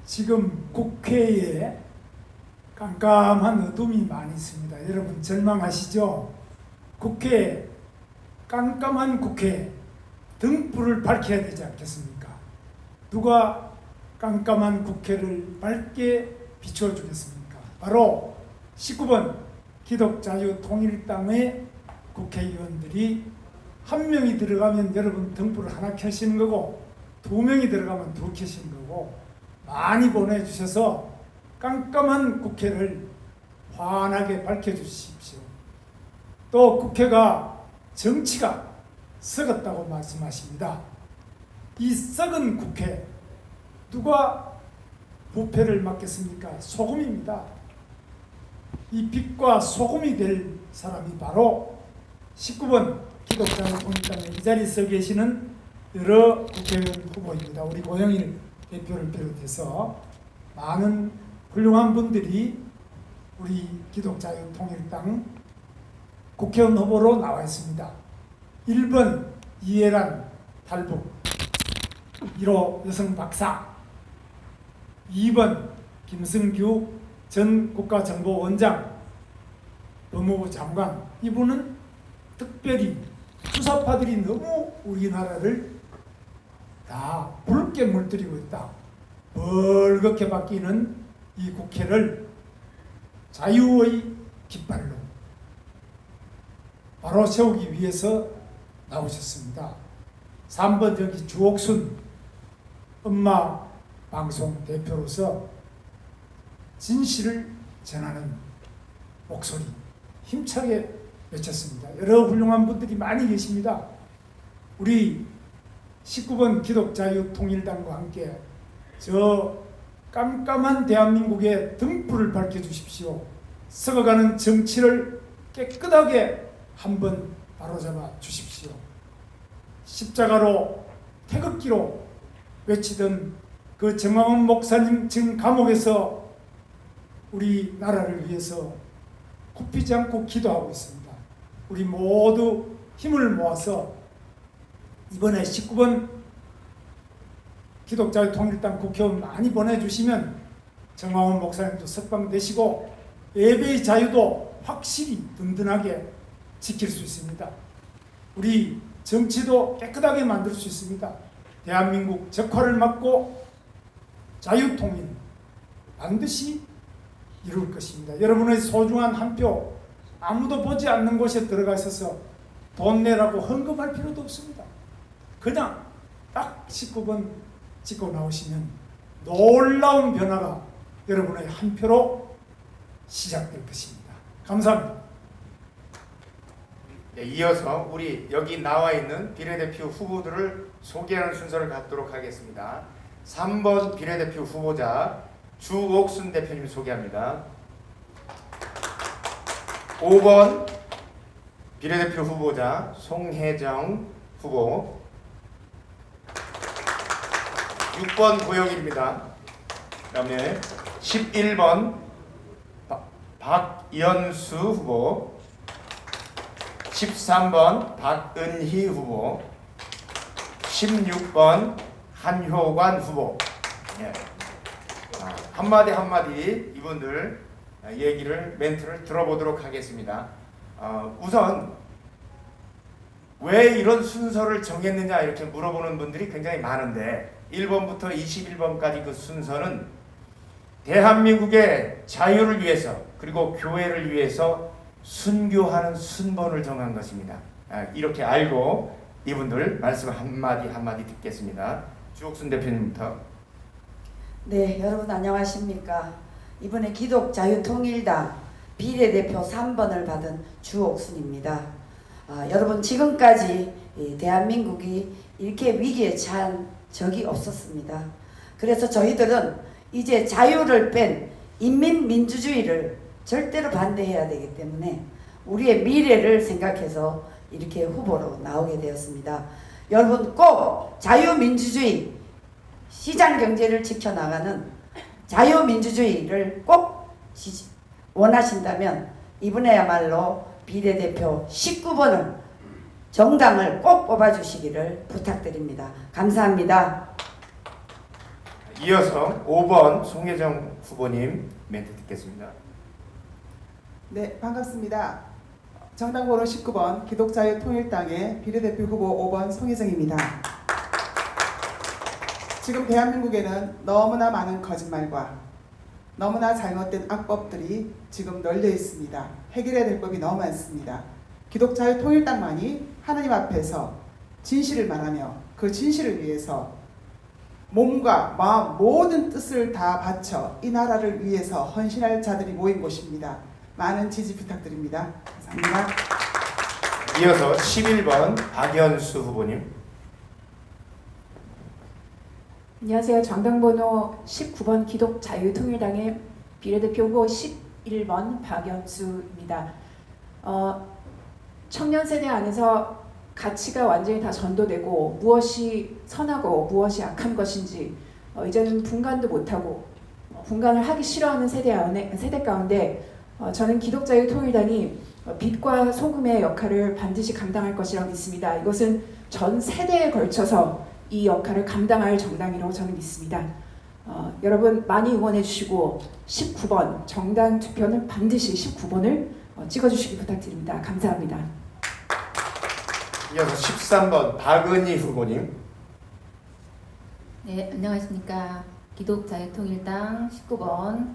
지금 국회에 깜깜한 어둠이 많이 있습니다. 여러분 절망하시죠? 국회에 깜깜한 국회에 등불을 밝혀야 되지 않겠습니까? 누가 깜깜한 국회를 밝게 비추어 주겠습니까? 바로 19번 기독자유통일당의 국회의원들이 한 명이 들어가면 여러분 등불을 하나 켜시는 거고, 두 명이 들어가면 둘 켜시는 거고, 많이 보내주셔서 깜깜한 국회를 환하게 밝혀주십시오. 또 국회가 정치가 썩었다고 말씀하십니다. 이 썩은 국회 누가 부패를 맡겠습니까? 소금입니다. 이 빛과 소금이 될 사람이 바로 19번 기독자유통일당의 이 자리에 서 계시는 여러 국회의원 후보입니다. 우리 고영일 대표를 비롯해서 많은 훌륭한 분들이 우리 기독자유통일당 국회의원 후보로 나와 있습니다. 1번 이해란 탈북 1호 여성 박사, 2번 김승규 전 국가정보원장 법무부 장관. 이분은 특별히 주사파들이 너무 우리나라를 다 붉게 물들이고 있다. 벌겋게 바뀌는 이 국회를 자유의 깃발로 바로 세우기 위해서 나오셨습니다. 3번 여기 주옥순 엄마 방송 대표로서 진실을 전하는 목소리 힘차게 외쳤습니다. 여러 훌륭한 분들이 많이 계십니다. 우리 19번 기독자유통일당과 함께 저 깜깜한 대한민국의 등불을 밝혀주십시오. 썩어가는 정치를 깨끗하게 한번 바로잡아 주십시오. 십자가로 태극기로 외치던 그 정광훈 목사님 지금 감옥에서 우리나라를 위해서 굽히지 않고 기도하고 있습니다. 우리 모두 힘을 모아서 이번에 19번 기독자유통일당 국회의원 많이 보내주시면 정광훈 목사님도 석방되시고 예배의 자유도 확실히 든든하게 지킬 수 있습니다. 우리 정치도 깨끗하게 만들 수 있습니다. 대한민국 적화를 막고 자유통일 반드시 이룰 것입니다. 여러분의 소중한 한 표 아무도 보지 않는 곳에 들어가셔서 돈 내라고 헌금할 필요도 없습니다. 그냥 딱 19번 찍고 나오시면 놀라운 변화가 여러분의 한 표로 시작될 것입니다. 감사합니다. 네, 이어서 우리 여기 나와 있는 비례대표 후보들을 소개하는 순서를 갖도록 하겠습니다. 3번 비례대표 후보자 주옥순 대표님 소개합니다. 5번 비례대표 후보자 송혜정 후보, 6번 고영일입니다. 그 다음에 11번 박연수 후보, 13번 박은희 후보, 16번 한효관 후보. 예. 한마디 한마디 이분들 얘기를 멘트를 들어보도록 하겠습니다. 우선 왜 이런 순서를 정했느냐 이렇게 물어보는 분들이 굉장히 많은데 1번부터 21번까지 그 순서는 대한민국의 자유를 위해서 그리고 교회를 위해서 순교하는 순번을 정한 것입니다. 이렇게 알고 이분들 말씀 한마디 한마디 듣겠습니다. 주옥순 대표님부터. 네, 여러분 안녕하십니까? 이번에 기독자유통일당 비례대표 3번을 받은 주옥순입니다. 여러분 지금까지 대한민국이 이렇게 위기에 처한 적이 없었습니다. 그래서 저희들은 이제 자유를 뺀 인민민주주의를 절대로 반대해야 되기 때문에 우리의 미래를 생각해서 이렇게 후보로 나오게 되었습니다. 여러분 꼭 자유민주주의, 시장경제를 지켜나가는 자유민주주의를 꼭 원하신다면 이번에야말로 비례대표 19번을 정당을 꼭 뽑아주시기를 부탁드립니다. 감사합니다. 이어서 5번 송혜정 후보님 멘트 듣겠습니다. 네, 반갑습니다. 정당번호 19번 기독자유통일당의 비례대표 후보 5번 송혜정입니다. 지금 대한민국에는 너무나 많은 거짓말과 너무나 잘못된 악법들이 지금 널려 있습니다. 해결해야 될 법이 너무 많습니다. 기독자유통일당만이 하나님 앞에서 진실을 말하며 그 진실을 위해서 몸과 마음 모든 뜻을 다 바쳐 이 나라를 위해서 헌신할 자들이 모인 곳입니다. 많은 지지 부탁드립니다. 감사합니다. 이어서 11번 박연수 후보님. 안녕하세요. 정당번호 19번 기독자유통일당의 비례대표 후보 11번 박연수입니다. 청년 세대 안에서 가치가 완전히 다 전도되고 무엇이 선하고 무엇이 악한 것인지 이제는 분간도 못하고 분간을 하기 싫어하는 세대 가운데 저는 기독자유통일당이 빛과 소금의 역할을 반드시 감당할 것이라고 믿습니다. 이것은 전 세대에 걸쳐서 이 역할을 감당할 정당이라고 저는 믿습니다. 여러분 많이 응원해 주시고 19번 정당 투표는 반드시 19번을 찍어주시기 부탁드립니다. 감사합니다. 이어서 13번 박은희 후보님. 네, 안녕하십니까. 기독자유통일당 19번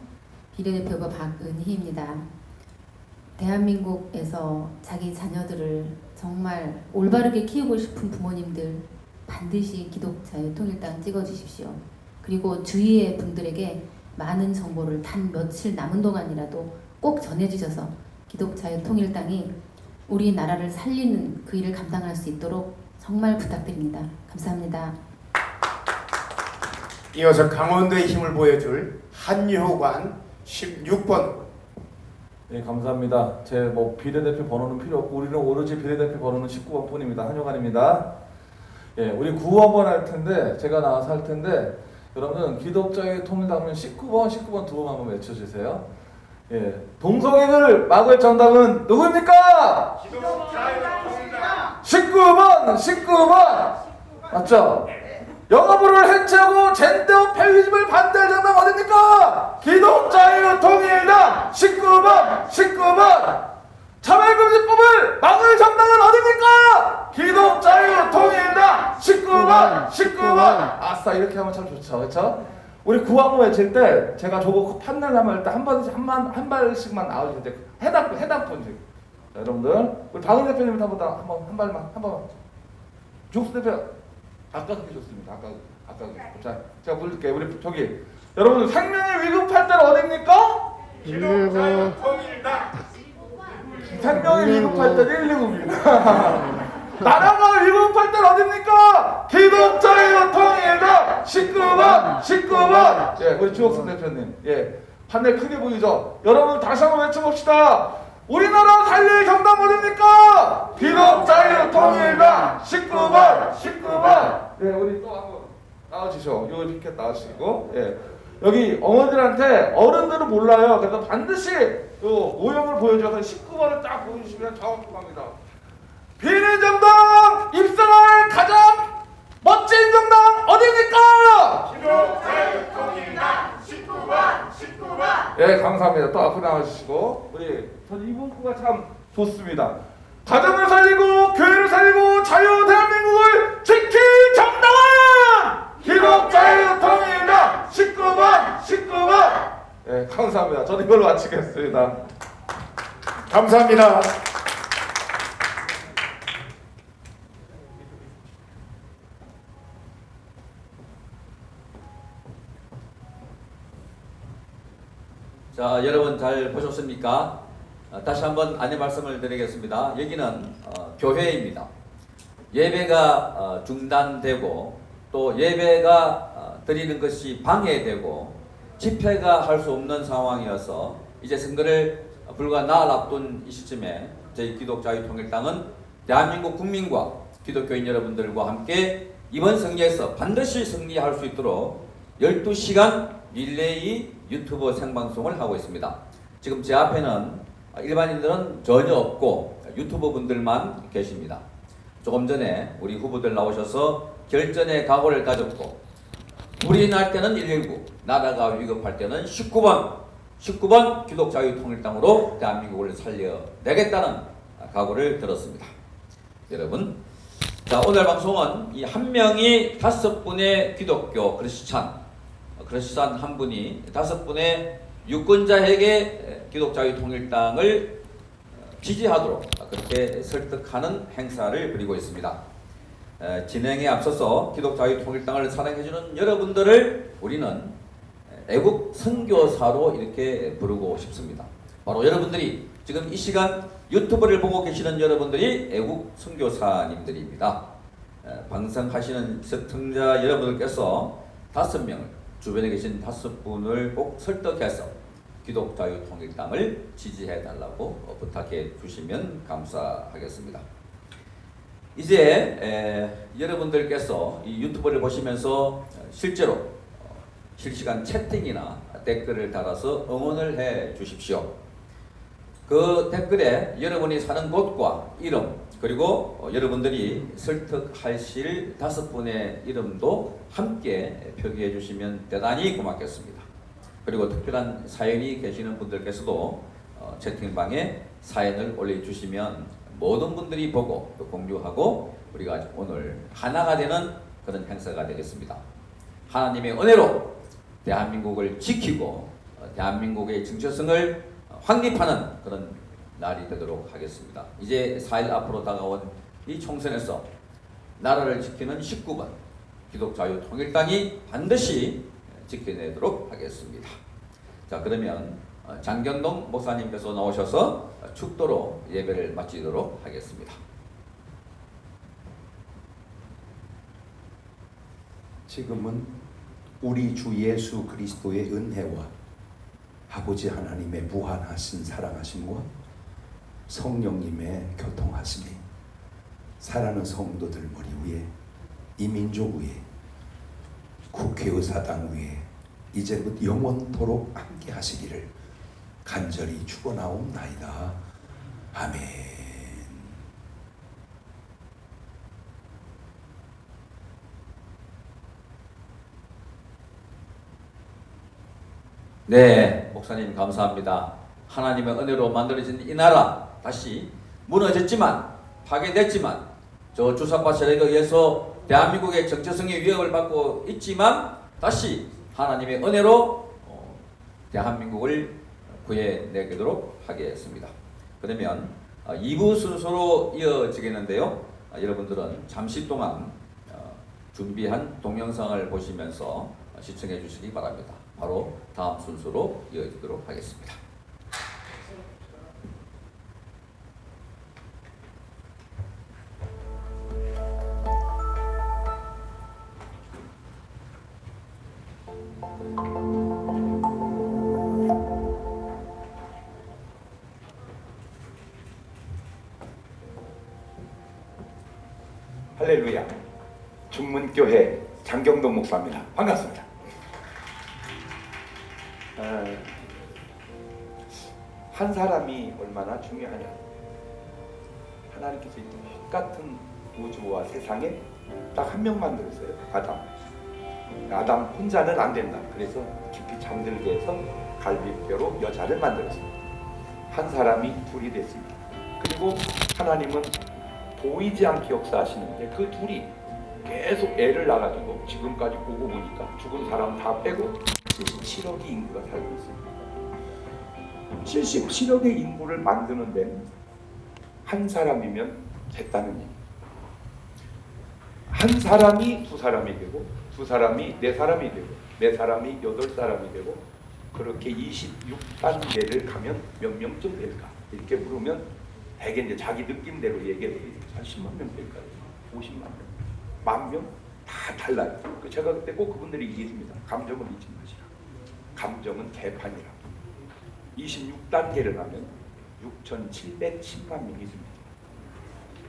비례대표 후보 박은희입니다. 대한민국에서 자기 자녀들을 정말 올바르게 키우고 싶은 부모님들 반드시 기독자유통일당 찍어주십시오. 그리고 주위의 분들에게 많은 정보를 단 며칠 남은 동안이라도 꼭 전해주셔서 기독자유통일당이 우리나라를 살리는 그 일을 감당할 수 있도록 정말 부탁드립니다. 감사합니다. 이어서 강원도의 힘을 보여줄 한효관 16번. 네, 감사합니다. 제 비례대표 번호는 필요 없고 우리는 오로지 비례대표 번호는 19번 뿐입니다. 한효관입니다. 예, 우리 구호번 할 텐데 제가 나와서 할 텐데 여러분 기독자유통일당은 19번 두 번 한번 외쳐주세요. 예, 동성애를 막을 정당은 누구입니까? 기독자유통일당 19번 맞죠? 영어부를 해체하고 젠더 페미니즘을 반대할 정당 어딥니까? 기독자유통일당 19번 차별금지법을 막을 정당은 어딥니까? 기독자유통일당 19번 아싸 이렇게 하면 참 좋죠. 그렇죠? 우리 구호한번 외칠 때 제가 저거 판넬 하면 일단 한 발씩만 나와주세요. 해당 분씩. 자, 여러분들 우리 박은 대표님 한 발만 주옥수 대표 아까 그게 좋습니다. 아까 자 제가 부를게요. 우리 저기 여러분들 생명이 위급할 때는 어딥니까? 기독자유통일당. 생명이 위급할 때는 119입니다. 나라가 위급할 때는 어딥니까? 기독자유통일당 19번. 예, 우리 주옥순 대표님. 예, 판넬 크게 보이죠? 여러분 다시 한번 외쳐봅시다. 우리나라 살릴 정당 어딥니까? 기독자유통일당 19번. 예, 우리 또 한번 나와주시오. 요 피켓 나와주시고. 예. 여기 어머니들한테 어른들은 몰라요. 그래서 반드시 요 모형을 보여줘서 19번을 딱 보여주시면 정확합니다. 비례정당 입성할 가장 멋진 정당 어디입니까? 기독자유통일당 19번. 예, 감사합니다. 또 앞으로 나와주시고 저는 이분 구가 참 좋습니다. 가정을 살리고 교회를 살리고 자유 대한민국을 지킬 정당은 기독자유통일당 19번. 예, 감사합니다. 저는 이걸로 마치겠습니다. 감사합니다. 자, 여러분 잘 보셨습니까? 다시 한번 안내 말씀을 드리겠습니다. 여기는 교회입니다. 예배가 중단되고 또 예배가 드리는 것이 방해되고 집회가 할 수 없는 상황이어서 이제 선거를 불과 나흘 앞둔 이 시점에 저희 기독자유통일당은 대한민국 국민과 기독교인 여러분들과 함께 이번 선거에서 반드시 승리할 수 있도록 12시간 릴레이 유튜브 생방송을 하고 있습니다. 지금 제 앞에는 일반인들은 전혀 없고 유튜버 분들만 계십니다. 조금 전에 우리 후보들 나오셔서 결전의 각오를 가졌고 불이 날 때는 119, 나라가 위급할 때는 19번 기독자유통일당으로 대한민국을 살려내겠다는 각오를 들었습니다. 여러분, 자, 오늘 방송은 이 한 명이 5분의 기독교 크리스찬 한 분이 5분의 유권자에게 기독자유통일당을 지지하도록 그렇게 설득하는 행사를 벌이고 있습니다. 진행에 앞서서 기독자유통일당을 사랑해주는 여러분들을 우리는 애국 선교사로 이렇게 부르고 싶습니다. 바로 여러분들이 지금 이 시간 유튜브를 보고 계시는 여러분들이 애국 선교사님들입니다. 방송하시는 시청자 여러분들께서 5명을, 주변에 계신 5분을 꼭 설득해서 기독자유통일당을 지지해달라고 부탁해 주시면 감사하겠습니다. 이제 여러분들께서 이 유튜브를 보시면서 실제로 실시간 채팅이나 댓글을 달아서 응원을 해 주십시오. 그 댓글에 여러분이 사는 곳과 이름, 그리고 여러분들이 설득하실 5분의 이름도 함께 표기해 주시면 대단히 고맙겠습니다. 그리고 특별한 사연이 계시는 분들께서도 채팅방에 사연을 올려주시면 모든 분들이 보고 또 공유하고 우리가 오늘 하나가 되는 그런 행사가 되겠습니다. 하나님의 은혜로 대한민국을 지키고 대한민국의 정체성을 확립하는 그런 날이 되도록 하겠습니다. 이제 4일 앞으로 다가온 이 총선에서 나라를 지키는 19번 기독자유통일당이 반드시 지켜내도록 하겠습니다. 자, 그러면 장경동 목사님께서 나오셔서 축도로 예배를 마치도록 하겠습니다. 지금은 우리 주 예수 그리스도의 은혜와 아버지 하나님의 무한하신 사랑하심과 성령님의 교통하심이 사랑하는 성도들 머리 위에, 이 민족 위에, 국회의사당 위에 이제부터 영원토록 함께 하시기를 간절히 축원하옵나이다. 아멘. 네, 목사님 감사합니다. 하나님의 은혜로 만들어진 이 나라 다시 무너졌지만, 파괴됐지만, 저 주사파 세력에 의해서 대한민국의 정체성의 위협을 받고 있지만 다시 하나님의 은혜로 대한민국을 구해내도록 하겠습니다. 그러면 2부 순서로 이어지겠는데요. 여러분들은 잠시 동안 준비한 동영상을 보시면서 시청해 주시기 바랍니다. 바로 다음 순서로 이어지도록 하겠습니다. 할렐루야. 중문교회 장경동 목사입니다. 반갑습니다. 한 사람이 얼마나 중요하냐. 하나님께서 이 똑같은 우주와 세상에 딱 한 명 만들었어요. 아담 혼자는 안 된다. 그래서 깊이 잠들게 해서 갈비뼈로 여자를 만들었습니다. 한 사람이 둘이 됐습니다. 그리고 하나님은 보이지 않게 역사하시는데 그 둘이 계속 애를 낳아가지고 지금까지 보고 보니까 죽은 사람 다 빼고 77억의 인구가 살고 있습니다. 77억의 인구를 만드는 데는 한 사람이면 됐다는 얘기입니다. 한 사람이 두 사람이 되고, 두 사람이 네 사람이 되고, 네 사람이 8사람이 되고, 그렇게 26단계를 가면 몇 명쯤 될까? 이렇게 물으면 대개 이제 자기 느낌대로 얘기해요. 한 10만 명 될까요? 50만 명? 10,000 명? 다 달라요. 제가 그때 꼭 그분들이 얘기했습니다. 감정을 잊지 마시라. 감정은 개판이라. 26단계를 하면 6,710만 명이 됩니다.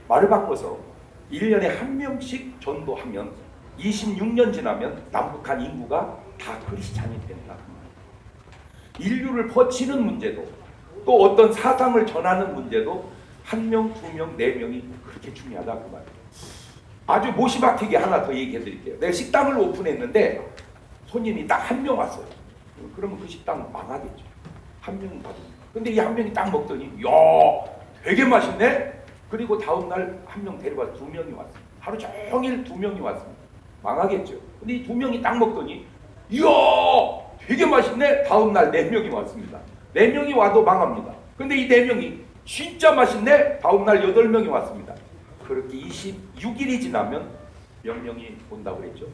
말을 바꿔서 1년에 한 명씩 전도하면 26년 지나면 남북한 인구가 다 크리스찬이 된다. 인류를 퍼치는 문제도 또 어떤 사상을 전하는 문제도 한 명, 두 명, 네 명이 그렇게 중요하다 그 말이에요. 아주 못이 박히게 하나 더 얘기해 드릴게요. 내가 식당을 오픈했는데 손님이 딱 한 명 왔어요. 그러면 그 식당 망하겠죠. 한 명은 받으니까. 근데 이 한 명이 딱 먹더니 야 되게 맛있네. 그리고 다음 날 한 명 데려와서 두 명이 왔어요. 하루 종일 두 명이 왔습니다. 망하겠죠. 근데 이 두 명이 딱 먹더니 이야 되게 맛있네. 다음 날 네 명이 왔습니다. 네 명이 와도 망합니다. 근데 이 네 명이 진짜 맛있네. 다음 날 8명이 왔습니다. 그렇게 26일이 지나면 몇 명이 온다고 그랬죠?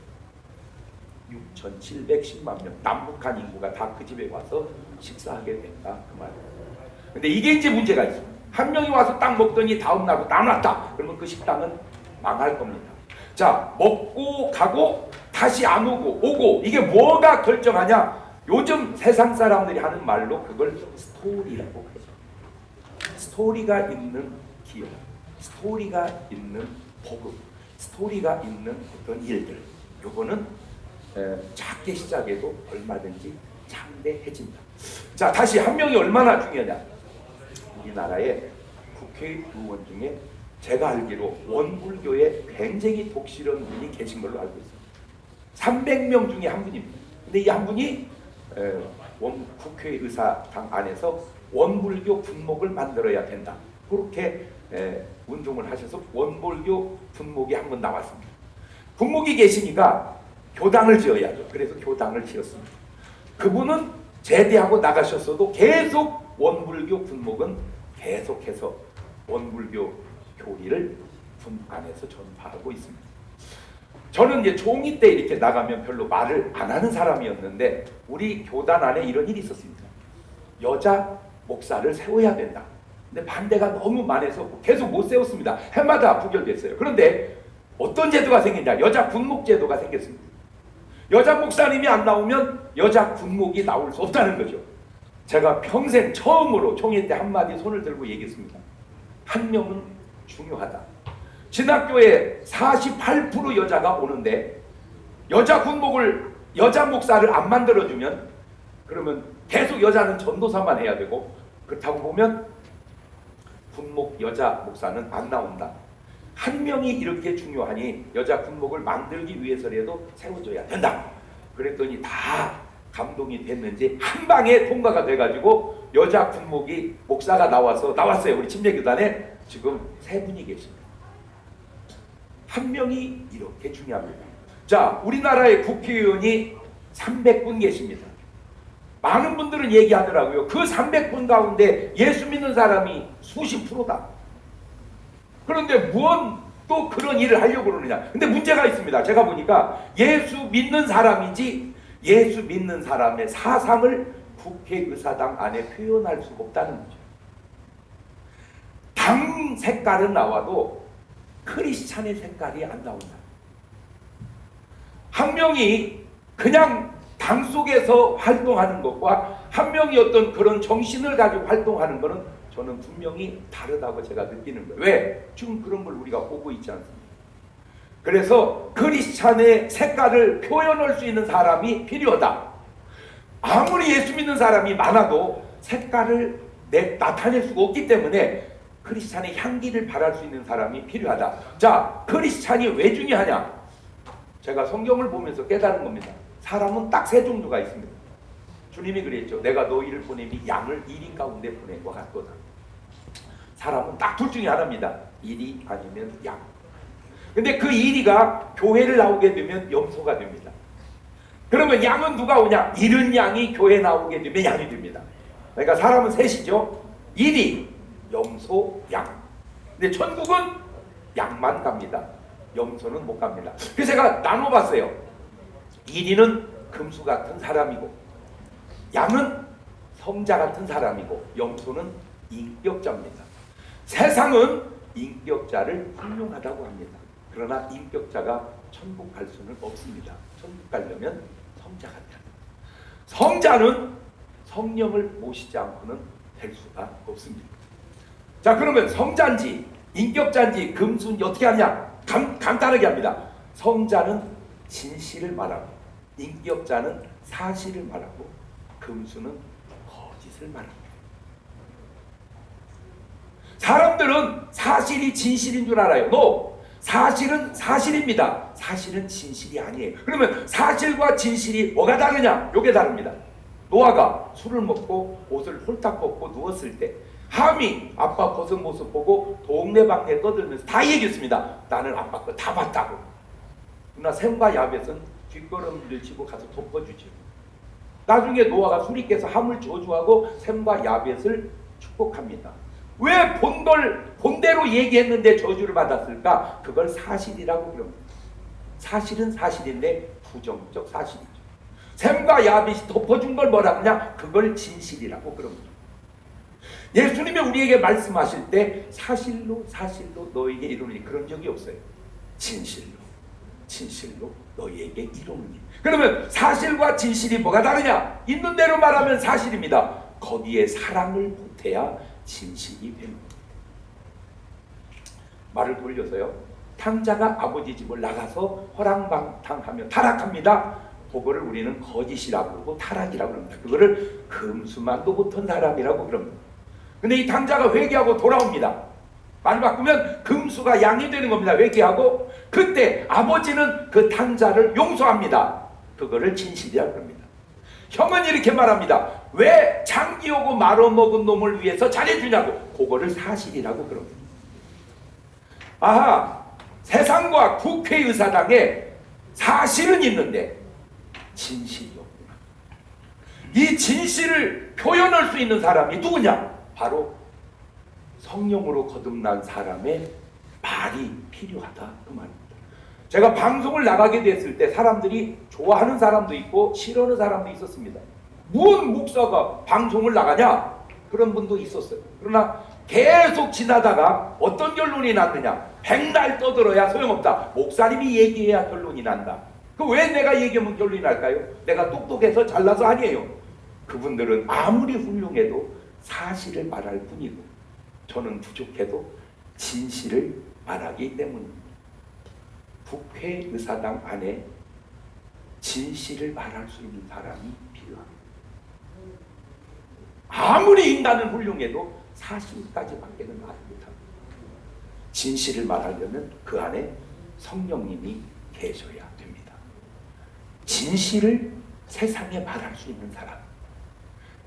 6,710만 명. 남북한 인구가 다 그 집에 와서 식사하게 된다 그 말이에요. 근데 이게 이제 문제가 있어요. 한 명이 와서 딱 먹더니 다음 날도 남았다. 그러면 그 식당은 망할 겁니다. 자, 먹고 가고 다시 안 오고 이게 뭐가 결정하냐? 요즘 세상 사람들이 하는 말로 그걸 스토리라고 그러죠. 스토리가 있는 기업, 스토리가 있는 복음, 스토리가 있는 어떤 일들, 요거는 작게 시작해도 얼마든지 장대해진다. 자, 다시 한 명이 얼마나 중요하냐? 우리나라의 국회의원 중에 제가 알기로 원불교에 굉장히 독실한 분이 계신 걸로 알고 있습니다. 300명 중에 한 분입니다. 근데 이 한 분이 국회의사당 안에서 원불교 분목을 만들어야 된다. 그렇게 운동을 하셔서 원불교 분목이 한 번 나왔습니다. 분목이 계시니까 교당을 지어야죠. 그래서 교당을 지었습니다. 그분은 제대하고 나가셨어도 계속 원불교 분목은 계속해서 원불교 교리를 분 안에서 전파하고 있습니다. 저는 이제 종이 때 이렇게 나가면 별로 말을 안 하는 사람이었는데 우리 교단 안에 이런 일이 있었습니다. 여자 목사를 세워야 된다. 근데 반대가 너무 많아서 계속 못 세웠습니다. 해마다 부결됐어요. 그런데 어떤 제도가 생겼냐? 여자 군목 제도가 생겼습니다. 여자 목사님이 안 나오면 여자 군목이 나올 수 없다는 거죠. 제가 평생 처음으로 총회 때 한마디 손을 들고 얘기했습니다. 한 명은 중요하다. 진학교에 48% 여자가 오는데 여자 군목을 여자 목사를 안 만들어주면 그러면 계속 여자는 전도사만 해야 되고 그렇다고 보면 군목 여자 목사는 안 나온다. 한 명이 이렇게 중요하니 여자 군목을 만들기 위해서라도 세워줘야 된다. 그랬더니 다 감동이 됐는지 한 방에 통과가 돼가지고 여자 군목이 목사가 나왔어요. 우리 침례교단에 지금 3분이 계십니다. 한 명이 이렇게 중요합니다. 자, 우리나라의 국회의원이 300분 계십니다. 많은 분들은 얘기하더라고요. 그 300분 가운데 예수 믿는 사람이 수십 프로다. 그런데 무언 또 그런 일을 하려고 그러느냐. 근데 문제가 있습니다. 제가 보니까 예수 믿는 사람이지 예수 믿는 사람의 사상을 국회의사당 안에 표현할 수가 없다는 거죠. 당 색깔은 나와도 크리스찬의 색깔이 안 나온다. 한 명이 그냥 당 속에서 활동하는 것과 한 명이 어떤 그런 정신을 가지고 활동하는 것은 저는 분명히 다르다고 제가 느끼는 거예요. 왜? 지금 그런 걸 우리가 보고 있지 않습니까? 그래서 크리스찬의 색깔을 표현할 수 있는 사람이 필요하다. 아무리 예수 믿는 사람이 많아도 색깔을 나타낼 수가 없기 때문에 크리스찬의 향기를 발할 수 있는 사람이 필요하다. 자, 크리스찬이 왜 중요하냐? 제가 성경을 보면서 깨달은 겁니다. 사람은 딱 3종류가 있습니다. 주님이 그랬죠. 내가 너희를 보내니 양을 이리 가운데 보낸 것 같거든. 사람은 딱 둘 중에 하나입니다. 이리 아니면 양. 근데 그 이리가 교회를 나오게 되면 염소가 됩니다. 그러면 양은 누가 오냐? 잃은 양이 교회 나오게 되면 양이 됩니다. 그러니까 사람은 셋이죠. 이리, 염소, 양. 근데 천국은 양만 갑니다. 염소는 못 갑니다. 그래서 제가 나눠봤어요. 이리는 금수 같은 사람이고 양은 성자 같은 사람이고 염소는 인격자입니다. 세상은 인격자를 훌륭하다고 합니다. 그러나 인격자가 천국 갈 수는 없습니다. 천국 가려면 성자가 돼야 됩니다. 성자는 성령을 모시지 않고는 될 수가 없습니다. 자, 그러면 성자인지 인격자인지 금수인지 어떻게 하냐? 간단하게 합니다. 성자는 진실을 말하고 인격자는 사실을 말하고 금수는 거짓을 말합니다. 사람들은 사실이 진실인 줄 알아요. 사실은 사실입니다. 사실은 진실이 아니에요. 그러면 사실과 진실이 뭐가 다르냐? 요게 다릅니다. 노아가 술을 먹고 옷을 홀딱 벗고 누웠을 때 함이 아빠 벗은 모습 보고 동네방네 떠들면서 다 얘기했습니다. 나는 아빠 거 다 봤다고. 그러나 샘과 야벳은 뒷걸음질 치고 가서 덮어주죠. 나중에 노아가 술이 깨서 함을 저주하고 샘과 야벳을 축복합니다. 왜 본대로 얘기했는데 저주를 받았을까? 그걸 사실이라고 그럽니다. 사실은 사실인데 부정적 사실이죠. 샘과 야벳이 덮어준 걸 뭐라 하냐? 그걸 진실이라고 그럽니다. 예수님이 우리에게 말씀하실 때 사실로 너에게 이루니 그런 적이 없어요. 진실로 너희에게 이루니. 그러면 사실과 진실이 뭐가 다르냐? 있는 대로 말하면 사실입니다. 거기에 사랑을 보태야 진실이 됩니다. 말을 돌려서요. 탕자가 아버지 집을 나가서 허랑방탕하며 타락합니다. 그거를 우리는 거짓이라고 그러고 타락이라고 합니다. 그거를 금수만도 못한 사람이라고 그럽니다. 근데 이 탕자가 회개하고 돌아옵니다. 말 바꾸면 금수가 양이 되는 겁니다. 회개하고 그때 아버지는 그 탕자를 용서합니다. 그거를 진실이라고 합니다. 형은 이렇게 말합니다. 왜 장기오고 말아먹은 놈을 위해서 잘해주냐고. 그거를 사실이라고 그럽니다. 아하, 세상과 국회의사당에 사실은 있는데 진실이 없구나. 이 진실을 표현할 수 있는 사람이 누구냐? 바로 성령으로 거듭난 사람의 말이 필요하다 그 말입니다. 제가 방송을 나가게 됐을 때 사람들이 좋아하는 사람도 있고 싫어하는 사람도 있었습니다. 무슨 목사가 방송을 나가냐? 그런 분도 있었어요. 그러나 계속 지나다가 어떤 결론이 났느냐? 백날 떠들어야 소용없다. 목사님이 얘기해야 결론이 난다. 그 왜 내가 얘기하면 결론이 날까요? 내가 똑똑해서 잘나서 아니에요. 그분들은 아무리 훌륭해도 사실을 말할 뿐이고 저는 부족해도 진실을 말하기 때문입니다. 국회의사당 안에 진실을 말할 수 있는 사람이 필요합니다. 아무리 인간은 훌륭해도 사실까지밖에는 말 못합니다. 진실을 말하려면 그 안에 성령님이 계셔야 됩니다. 진실을 세상에 말할 수 있는 사람.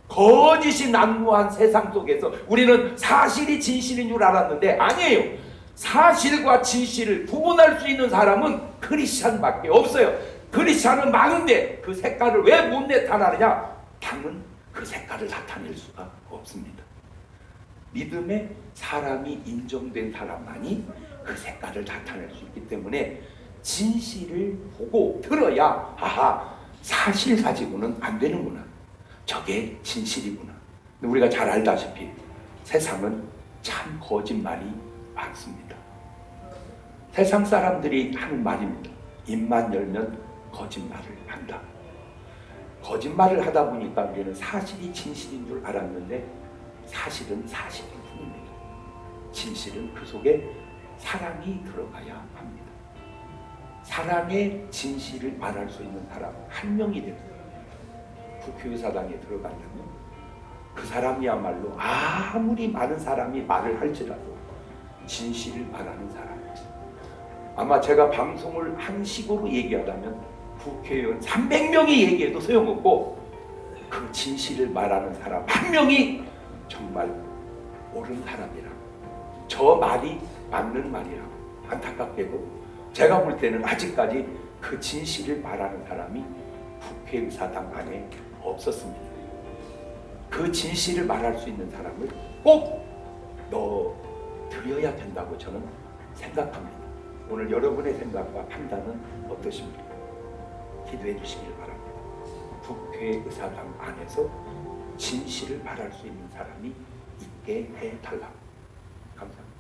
거짓이 난무한 세상 속에서 우리는 사실이 진실인 줄 알았는데 아니에요. 사실과 진실을 구분할 수 있는 사람은 크리스찬밖에 없어요. 크리스찬은 많은데 그 색깔을 왜 못 나타나느냐? 당은 그 색깔을 나타낼 수가 없습니다. 믿음의 사람이 인정된 사람만이 그 색깔을 나타낼 수 있기 때문에 진실을 보고 들어야 아하, 사실 가지고는 안 되는구나. 저게 진실이구나. 우리가 잘 알다시피 세상은 참 거짓말이 많습니다. 세상 사람들이 하는 말입니다. 입만 열면 거짓말을 한다. 거짓말을 하다 보니까 우리는 사실이 진실인 줄 알았는데 사실은 사실일 뿐입니다. 진실은 그 속에 사랑이 들어가야 합니다. 사랑의 진실을 말할 수 있는 사람 한 명이 됩니다. 국회의사당에 들어가려면 그 사람이야말로 아무리 많은 사람이 말을 할지라도 진실을 말하는 사람. 아마 제가 방송을 한 식으로 얘기하다면 국회의원 300명이 얘기해도 소용없고 그 진실을 말하는 사람 한 명이 정말 옳은 사람이라고, 저 말이 맞는 말이라고 안타깝게도 제가 볼 때는 아직까지 그 진실을 말하는 사람이 국회의사당 안에 없었습니다. 그 진실을 말할 수 있는 사람을 꼭 넣어드려야 된다고 저는 생각합니다. 오늘 여러분의 생각과 판단은 어떠십니까? 기도해 주시길 바랍니다. 국회의사당 안에서 진실을 말할 수 있는 사람이 있게 해달라고. 감사합니다.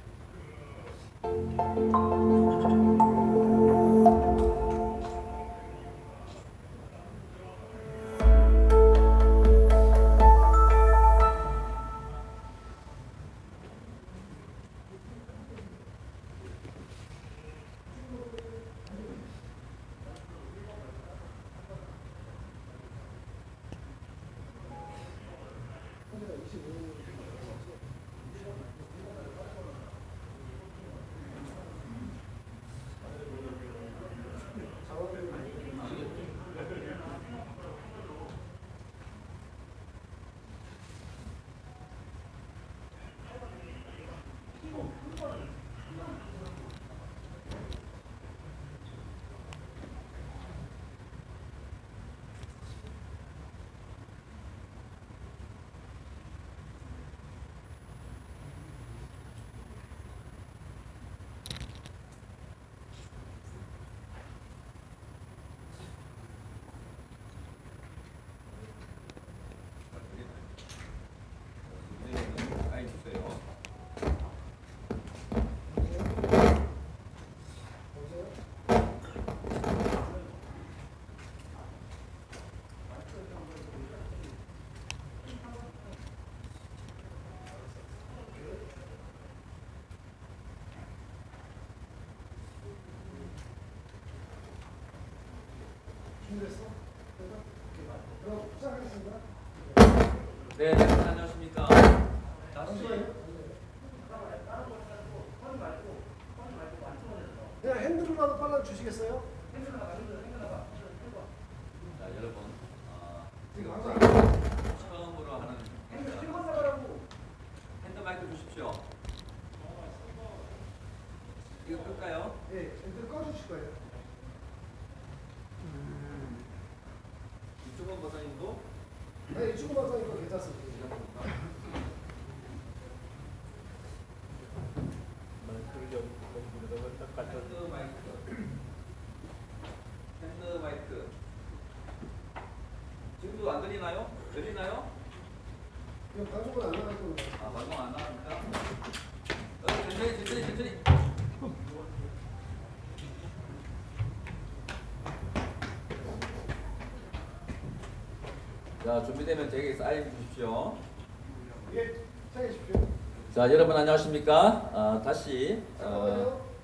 네, 안녕하십니까. 그냥 핸들로라도 빨라 주시겠어요? 자, 여러분, 처음으로 하는 핸드 마이크 주십시오. 이거 끌까요? 네, 핸들 꺼주실 거예요. 이쪽은 박사님도 네, 이쪽은 박사님 괜찮습니다. 핸드 마이크 지금도 안 들리나요? 들리나요? 이거 방송은 안 나갈 겁니다. 아, 방송 안 나갑니까? 천천히. 자, 준비되면 저에게 사인 주십시오. 예, 시작해 주십시오. 자, 여러분 안녕하십니까? 다시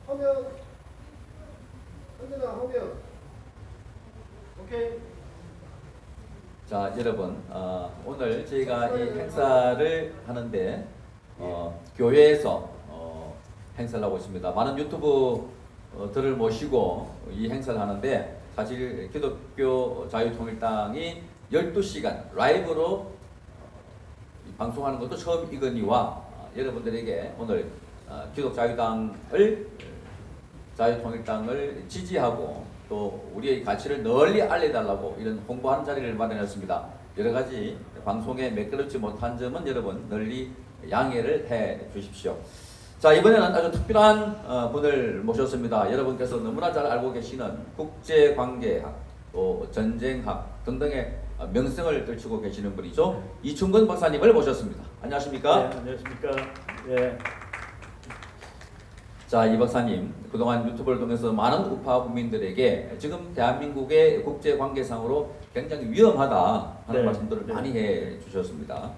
화면, 현진아 화면. 오케이. 자, 여러분 오늘 저희가 이 행사를 하는데 교회에서 행사를 하고 있습니다. 많은 유튜브들을 모시고 이 행사를 하는데 사실 기독교 자유통일당이 12시간 라이브로 방송하는 것도 처음이거니와 여러분들에게 오늘 자유통일당을 지지하고 또 우리의 가치를 널리 알려달라고 이런 홍보하는 자리를 마련했습니다. 여러 가지 방송에 매끄럽지 못한 점은 여러분 널리 양해를 해 주십시오. 자, 이번에는 아주 특별한 분을 모셨습니다. 여러분께서 너무나 잘 알고 계시는 국제관계학, 또 전쟁학 등등의 명성을 떨치고 계시는 분이죠. 이충근 박사님을 모셨습니다. 안녕하십니까? 네, 안녕하십니까. 예. 자, 이 박사님 그동안 유튜브를 통해서 많은 우파 국민들에게 지금 대한민국의 국제관계상으로 굉장히 위험하다 하는 말씀들을 많이 해 주셨습니다.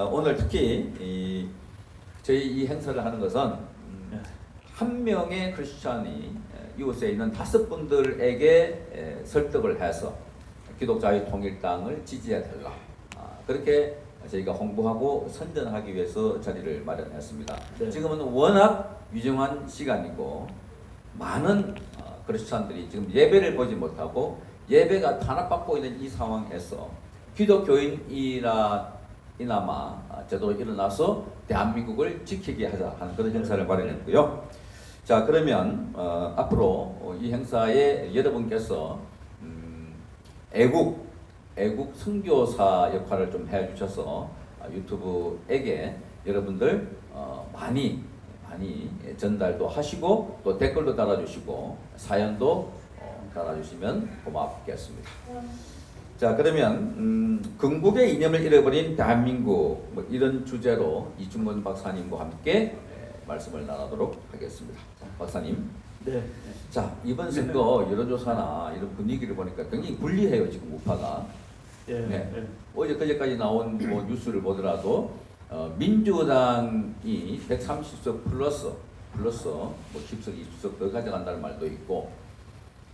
오늘 특히 저희 이 행사를 하는 것은 한 명의 크리스찬이 이곳에 있는 5분들에게 설득을 해서 기독자유통일당을 지지해달라, 그렇게 저희가 홍보하고 선전하기 위해서 자리를 마련했습니다. 지금은 워낙 위중한 시간이고 많은 크리스찬들이 지금 예배를 보지 못하고 예배가 탄압받고 있는 이 상황에서 기독교인이나마 제대로 일어나서 대한민국을 지키게 하자 하는 그런 행사를 마련했고요. 자, 그러면 앞으로 이 행사에 여러분께서 애국 선교사 역할을 좀 해주셔서 유튜브에게 여러분들 많이 전달도 하시고 또 댓글도 달아주시고 사연도 달아주시면 고맙겠습니다. 자, 그러면 건국의 이념을 잃어버린 대한민국, 뭐 이런 주제로 이충근 박사님과 함께 말씀을 나누도록 하겠습니다. 자, 박사님. 네. 자, 이번 선거 여론조사나 이런 분위기를 보니까 굉장히 불리해요, 지금 우파가. 네. 어제 그제까지 나온 뭐 뉴스를 보더라도 민주당이 130석 플러스 뭐 10석, 20석 더 가져간다는 말도 있고,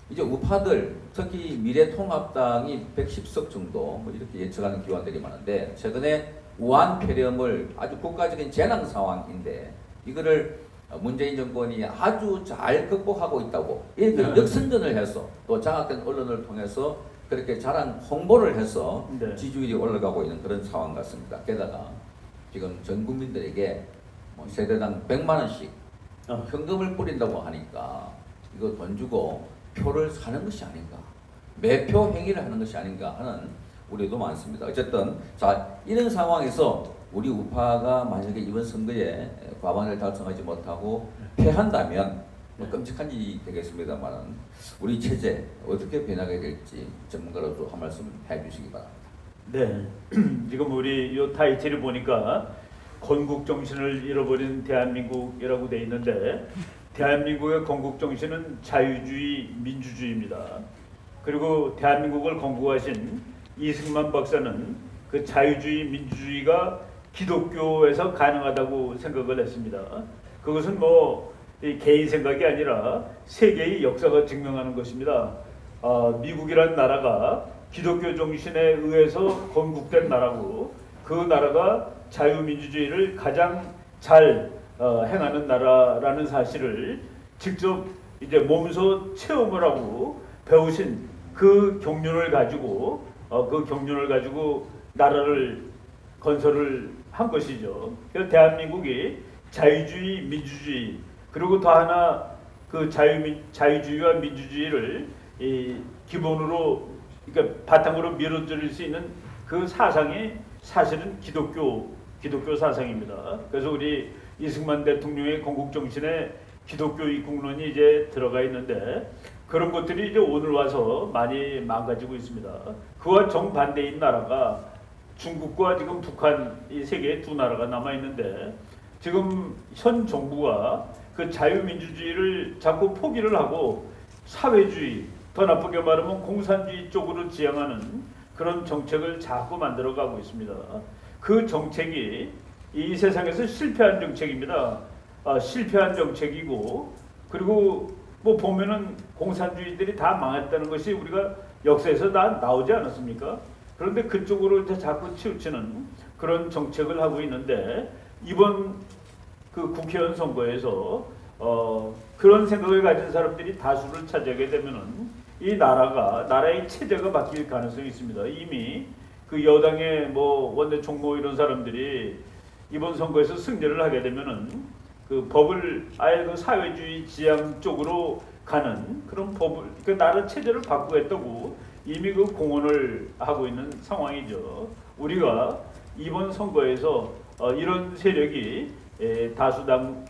이제 우파들 특히 미래통합당이 110석 정도 뭐 이렇게 예측하는 기관들이 많은데, 최근에 우한 폐렴을 아주 국가적인 재난 상황인데 이거를 문재인 정권이 아주 잘 극복하고 있다고 이렇게 역선전을 해서 또 장악된 언론을 통해서 그렇게 잘한 홍보를 해서 지지율이 올라가고 있는 그런 상황 같습니다. 게다가 지금 전 국민들에게 뭐 세대당 100만 원씩 현금을 뿌린다고 하니까 이거 돈 주고 표를 사는 것이 아닌가, 매표 행위를 하는 것이 아닌가 하는 우려도 많습니다. 어쨌든 자, 이런 상황에서 우리 우파가 만약에 이번 선거에 과반을 달성하지 못하고 패한다면 뭐 끔찍한 일이 되겠습니다만 우리 체제 어떻게 변하게 될지 전문가로서 한 말씀 해주시기 바랍니다. 네, 지금 우리 이 타이틀을 보니까 건국 정신을 잃어버린 대한민국이라고 돼 있는데, 대한민국의 건국 정신은 자유주의, 민주주의입니다. 그리고 대한민국을 건국하신 이승만 박사는 그 자유주의, 민주주의가 기독교에서 가능하다고 생각을 했습니다. 그것은 뭐 개인 생각이 아니라 세계의 역사가 증명하는 것입니다. 미국이라는 나라가 기독교 정신에 의해서 건국된 나라고 그 나라가 자유민주주의를 가장 잘 행하는 나라라는 사실을 직접 이제 몸소 체험을 하고 배우신 그 경륜을 가지고 나라를 건설을 한 것이죠. 그래서 대한민국이 자유주의, 민주주의 그리고 더 하나 그 자유주의와 민주주의를 기본으로 그러니까 바탕으로 밀어드릴 수 있는 그 사상이 사실은 기독교 사상입니다. 그래서 우리 이승만 대통령의 건국 정신에 기독교 입국론이 이제 들어가 있는데 그런 것들이 이제 오늘 와서 많이 망가지고 있습니다. 그와 정반대인 나라가 중국과 지금 북한 이 세계 두 나라가 남아 있는데 지금 현 정부가 그 자유민주주의를 자꾸 포기를 하고 사회주의, 더 나쁘게 말하면 공산주의 쪽으로 지향하는 그런 정책을 자꾸 만들어가고 있습니다. 그 정책이 이 세상에서 실패한 정책입니다. 실패한 정책이고 그리고 뭐 보면은 공산주의들이 다 망했다는 것이 우리가 역사에서 다 나오지 않았습니까? 그런데 그쪽으로 이제 자꾸 치우치는 그런 정책을 하고 있는데 이번 그 국회의원 선거에서 그런 생각을 가진 사람들이 다수를 차지하게 되면은 이 나라의 체제가 바뀔 가능성이 있습니다. 이미 그 여당의 뭐 원내 총무 이런 사람들이 이번 선거에서 승리를 하게 되면은 그 법을 아예 그 사회주의 지향 쪽으로 가는 그런 법을 그 나라 체제를 바꾸겠다고 이미 그 공언을 하고 있는 상황이죠. 우리가 이번 선거에서 이런 세력이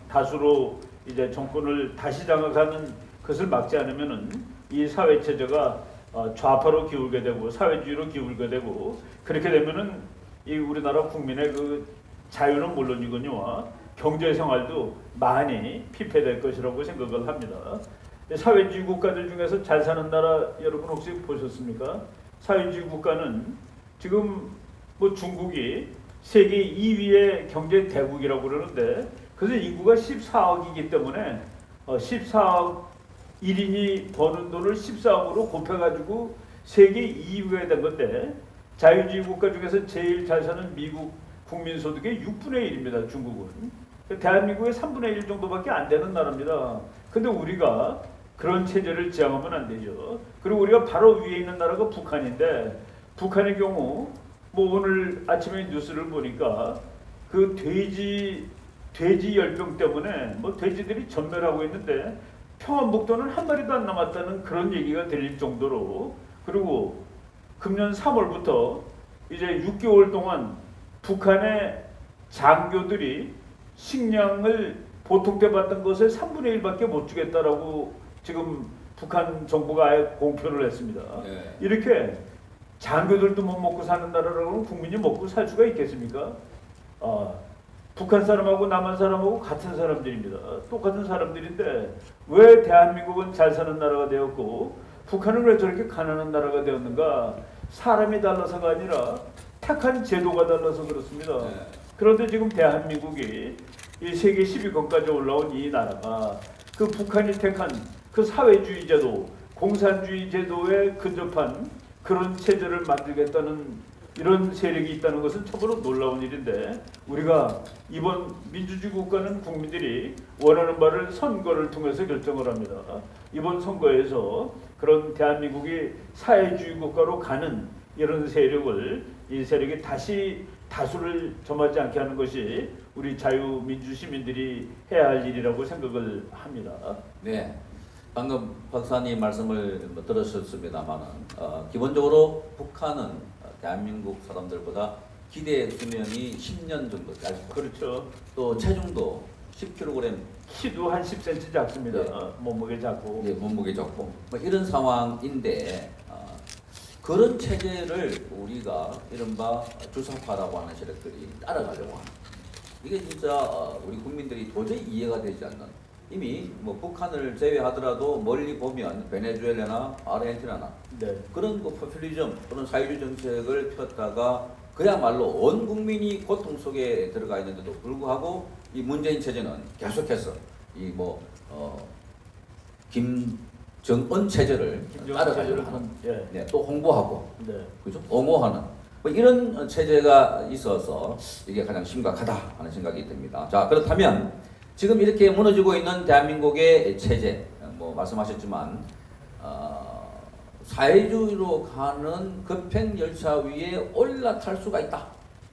다수로 이제 정권을 다시 장악하는 것을 막지 않으면은 이 사회 체제가 좌파로 기울게 되고 사회주의로 기울게 되고 그렇게 되면은 이 우리나라 국민의 그 자유는 물론이거니와 경제 생활도 많이 피폐될 것이라고 생각을 합니다. 사회주의 국가들 중에서 잘 사는 나라 여러분 혹시 보셨습니까? 사회주의 국가는 지금 뭐 중국이 세계 2위의 경제 대국이라고 그러는데 그래서 인구가 14억이기 때문에 14억 1인이 버는 돈을 14억으로 곱해가지고 세계 2위가 된 건데 자유주의 국가 중에서 제일 잘 사는 미국 국민 소득의 6분의 1입니다. 중국은. 대한민국의 3분의 1 정도밖에 안 되는 나라입니다. 근데 우리가 그런 체제를 지향하면 안 되죠. 그리고 우리가 바로 위에 있는 나라가 북한인데 북한의 경우 뭐 오늘 아침에 뉴스를 보니까 그 돼지 열병 때문에 뭐 돼지들이 전멸하고 있는데 평안북도는 한 마리도 안 남았다는 그런 얘기가 들릴 정도로 그리고 금년 3월부터 이제 6개월 동안 북한의 장교들이 식량을 보통 때 받던 것의 3분의 1밖에 못 주겠다라고 지금 북한 정부가 아예 공표를 했습니다. 네. 이렇게 장교들도 못 먹고 사는 나라라고는 국민이 먹고 살 수가 있겠습니까? 북한 사람하고 남한 사람하고 같은 사람들입니다. 똑같은 사람들인데 왜 대한민국은 잘 사는 나라가 되었고 북한은 왜 저렇게 가난한 나라가 되었는가? 사람이 달라서가 아니라 택한 제도가 달라서 그렇습니다. 네. 그런데 지금 대한민국이 이 세계 10위권까지 올라온 이 나라가 그 북한이 택한 그 사회주의 제도, 공산주의 제도에 근접한 그런 체제를 만들겠다는 이런 세력이 있다는 것은 참으로 놀라운 일인데 우리가 이번 민주주의 국가는 국민들이 원하는 바를 선거를 통해서 결정을 합니다. 이번 선거에서 그런 대한민국이 사회주의 국가로 가는 이런 세력을 이 세력이 다시 다수를 점하지 않게 하는 것이 우리 자유민주 시민들이 해야 할 일이라고 생각을 합니다. 네, 방금 박사님 말씀을 들으셨습니다만은 기본적으로 북한은 대한민국 사람들보다 기대 수명이 10년 정도 짧고 그렇죠. 또 체중도 10kg 키도 한 10cm 작습니다. 네. 몸무게 작고. 네, 몸무게 작고 뭐 이런 상황인데 그런 체제를 우리가 이른바 주사파라고 하는 세력들이 따라가려고 하는 이게 진짜 우리 국민들이 도저히 이해가 되지 않는 이미 뭐 북한을 제외하더라도 멀리 보면 베네수엘라나 아르헨티나나 네. 그런 그 포퓰리즘 그런 사회주의 정책을 폈다가 그야말로 온 국민이 고통 속에 들어가 있는데도 불구하고 이 문재인 체제는 계속해서 이 뭐 정언 체제를 따라가려고 하는, 예. 네, 또 홍보하고, 네. 그죠? 옹호하는 뭐 이런 체제가 있어서 이게 가장 심각하다 하는 생각이 듭니다. 자, 그렇다면 지금 이렇게 무너지고 있는 대한민국의 체제, 뭐 말씀하셨지만 사회주의로 가는 급행 열차 위에 올라탈 수가 있다.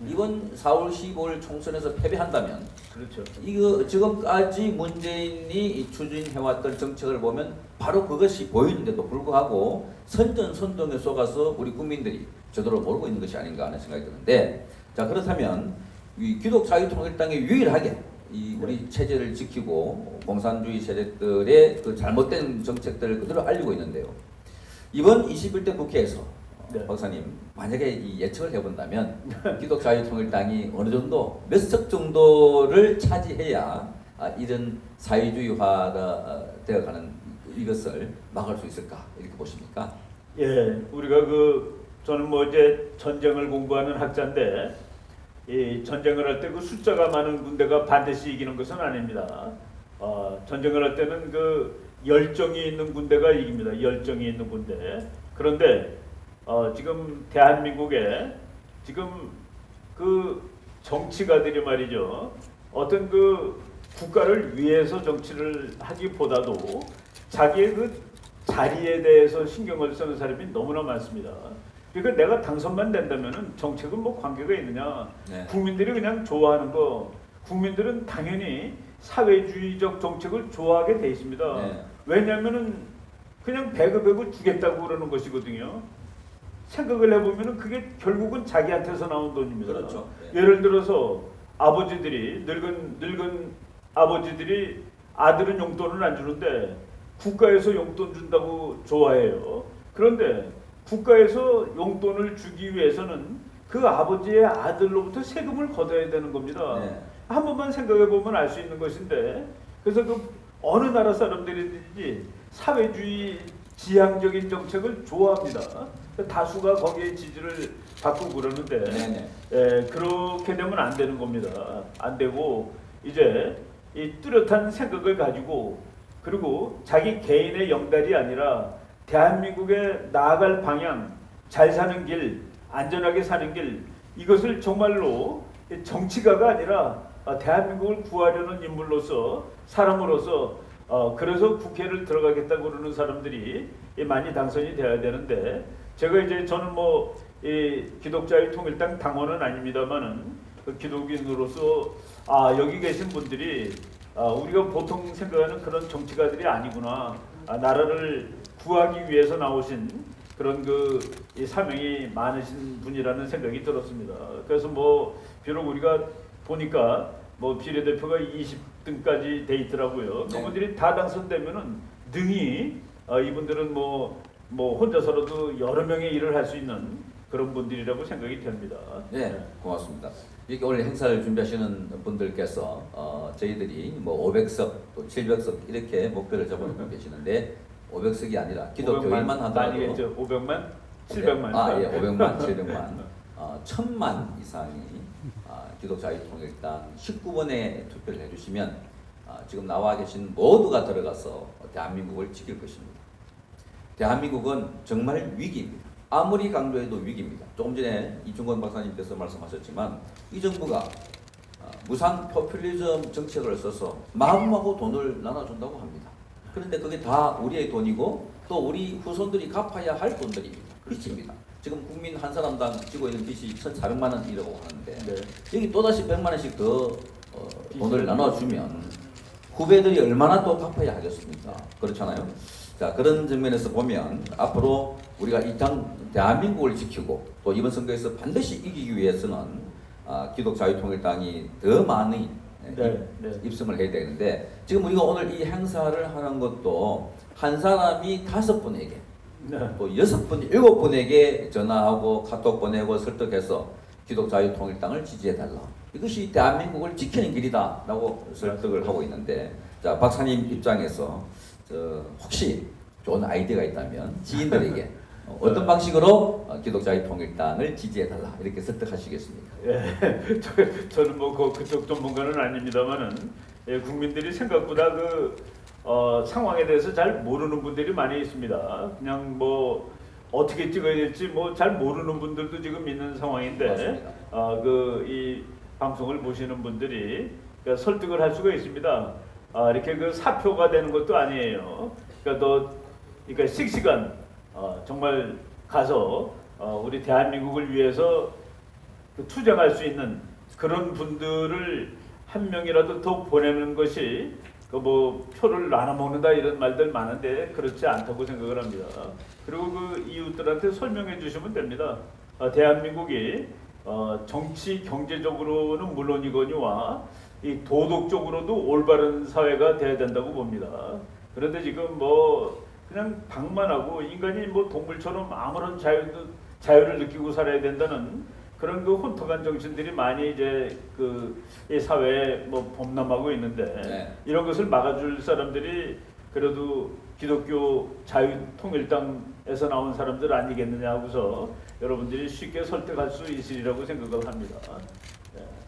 이번 4월 15일 총선에서 패배한다면, 그렇죠. 이거 지금까지 문재인이 추진해왔던 정책을 보면 바로 그것이 보이는데도 불구하고 선전선동에 속아서 우리 국민들이 제대로 모르고 있는 것이 아닌가 하는 생각이 드는데, 자, 그렇다면 이 기독자유통일당이 유일하게 이 우리 체제를 지키고 공산주의 세력들의 그 잘못된 정책들을 그대로 알리고 있는데요. 이번 21대 국회에서 네. 박사님, 만약에 이 예측을 해본다면 기독자유통일당이 어느 정도 몇 석 정도를 차지해야 이런 사회주의화가 되어가는 이것을 막을 수 있을까, 이렇게 보십니까? 예, 우리가 저는 뭐 이제 전쟁을 공부하는 학자인데, 이 전쟁을 할 때 그 숫자가 많은 군대가 반드시 이기는 것은 아닙니다. 전쟁을 할 때는 그 열정이 있는 군대가 이깁니다. 열정이 있는 군대. 그런데 지금 대한민국에 지금 그 정치가들이 말이죠, 어떤 그 국가를 위해서 정치를 하기보다도 자기의 그 자리에 대해서 신경을 쓰는 사람이 너무나 많습니다. 그러니까 내가 당선만 된다면은 정책은 뭐 관계가 있느냐? 네. 국민들이 그냥 좋아하는 거, 국민들은 당연히 사회주의적 정책을 좋아하게 돼 있습니다. 네. 왜냐하면은 그냥 배급을 주겠다고 그러는 것이거든요. 생각을 해보면은 그게 결국은 자기한테서 나온 돈입니다. 그렇죠. 네. 예를 들어서 아버지들이 늙은 아버지들이 아들은 용돈을 안 주는데 국가에서 용돈 준다고 좋아해요. 그런데 국가에서 용돈을 주기 위해서는 그 아버지의 아들로부터 세금을 걷어야 되는 겁니다. 네. 한 번만 생각해 보면 알 수 있는 것인데, 그래서 그 어느 나라 사람들이든지 사회주의 지향적인 정책을 좋아합니다. 다수가 거기에 지지를 받고 그러는데, 네네. 예, 그렇게 되면 안 되는 겁니다. 안 되고 이제 이 뚜렷한 생각을 가지고, 그리고 자기 개인의 영달이 아니라 대한민국에 나아갈 방향, 잘 사는 길, 안전하게 사는 길, 이것을 정말로 정치가가 아니라 대한민국을 구하려는 인물로서, 사람으로서, 그래서 국회를 들어가겠다고 그러는 사람들이 많이 당선이 돼야 되는데, 제가 이제 저는 뭐 이 기독자유통일당 당원은 아닙니다만은 그 기독인으로서 여기 계신 분들이 우리가 보통 생각하는 그런 정치가들이 아니구나, 나라를 구하기 위해서 나오신 그런 이 사명이 많으신 분이라는 생각이 들었습니다. 그래서 뭐 비록 우리가 보니까 뭐 비례대표가 20등까지 돼 있더라고요. 네. 그분들이 다 당선되면은 능히 이분들은 뭐 혼자서라도 여러 명의 일을 할 수 있는 그런 분들이라고 생각이 됩니다. 네, 고맙습니다. 이렇게 오늘 행사를 준비하시는 분들께서 저희들이 뭐 500석 또 700석 이렇게 목표를 잡아놓고 계시는데 500석이 아니라 기독교인만 하더라도 500만, 700만. 예, 500만, 700만, 1000만 이상이 기독자유통일당 19번에 투표를 해주시면 지금 나와 계신 모두가 들어가서 대한민국을 지킬 것입니다. 대한민국은 정말 위기입니다. 아무리 강조해도 위기입니다. 조금 전에 이중권 박사님께서 말씀하셨지만 이 정부가 무상 포퓰리즘 정책을 써서 마음하고 돈을 나눠준다고 합니다. 그런데 그게 다 우리의 돈이고 또 우리 후손들이 갚아야 할 돈들입니다. 빚입니다. 지금 국민 한 사람당 지고 있는 빚이 1,400만 원이라고 하는데 네. 여기 또다시 100만 원씩 더 돈을 나눠주면 후배들이 얼마나 또 갚아야 하겠습니까? 그렇잖아요. 자, 그런 측면에서 보면 앞으로 우리가 이 대한민국을 지키고 또 이번 선거에서 반드시 이기기 위해서는 기독자유통일당이 더 많이 입성을 해야 되는데, 지금 우리가 오늘 이 행사를 하는 것도 한 사람이 5분에게 또 6분, 7분에게 전화하고 카톡 보내고 설득해서 기독자유통일당을 지지해달라. 이것이 대한민국을 지키는 길이다라고 설득을 하고 있는데, 자, 박사님 입장에서 혹시 좋은 아이디어가 있다면 지인들에게 어떤 방식으로 기독자유통일당을 지지해달라 이렇게 설득하시겠습니까? 예, 저는 뭐 그쪽 전문가는 아닙니다만은 국민들이 생각보다 상황에 대해서 잘 모르는 분들이 많이 있습니다. 그냥 뭐 어떻게 찍어야 될지 뭐 잘 모르는 분들도 지금 있는 상황인데 그 이 방송을 보시는 분들이 그러니까 설득을 할 수가 있습니다. 이렇게 그 사표가 되는 것도 아니에요. 그러니까 씩씩한 정말 가서 우리 대한민국을 위해서 그 투쟁할 수 있는 그런 분들을 한 명이라도 더 보내는 것이 그 뭐 표를 나눠 먹는다 이런 말들 많은데 그렇지 않다고 생각을 합니다. 그리고 그 이웃들한테 설명해 주시면 됩니다. 대한민국이 정치 경제적으로는 물론이거니와 이 도덕적으로도 올바른 사회가 돼야 된다고 봅니다. 그런데 지금 뭐 그냥 방만하고 인간이 뭐 동물처럼 아무런 자유를 느끼고 살아야 된다는 그런 그 혼탁한 정신들이 많이 이제 이 사회에 뭐 범람하고 있는데 네. 이런 것을 막아줄 사람들이 그래도 기독교 자유통일당에서 나온 사람들 아니겠느냐 하고서 여러분들이 쉽게 설득할 수 있으리라고 생각을 합니다.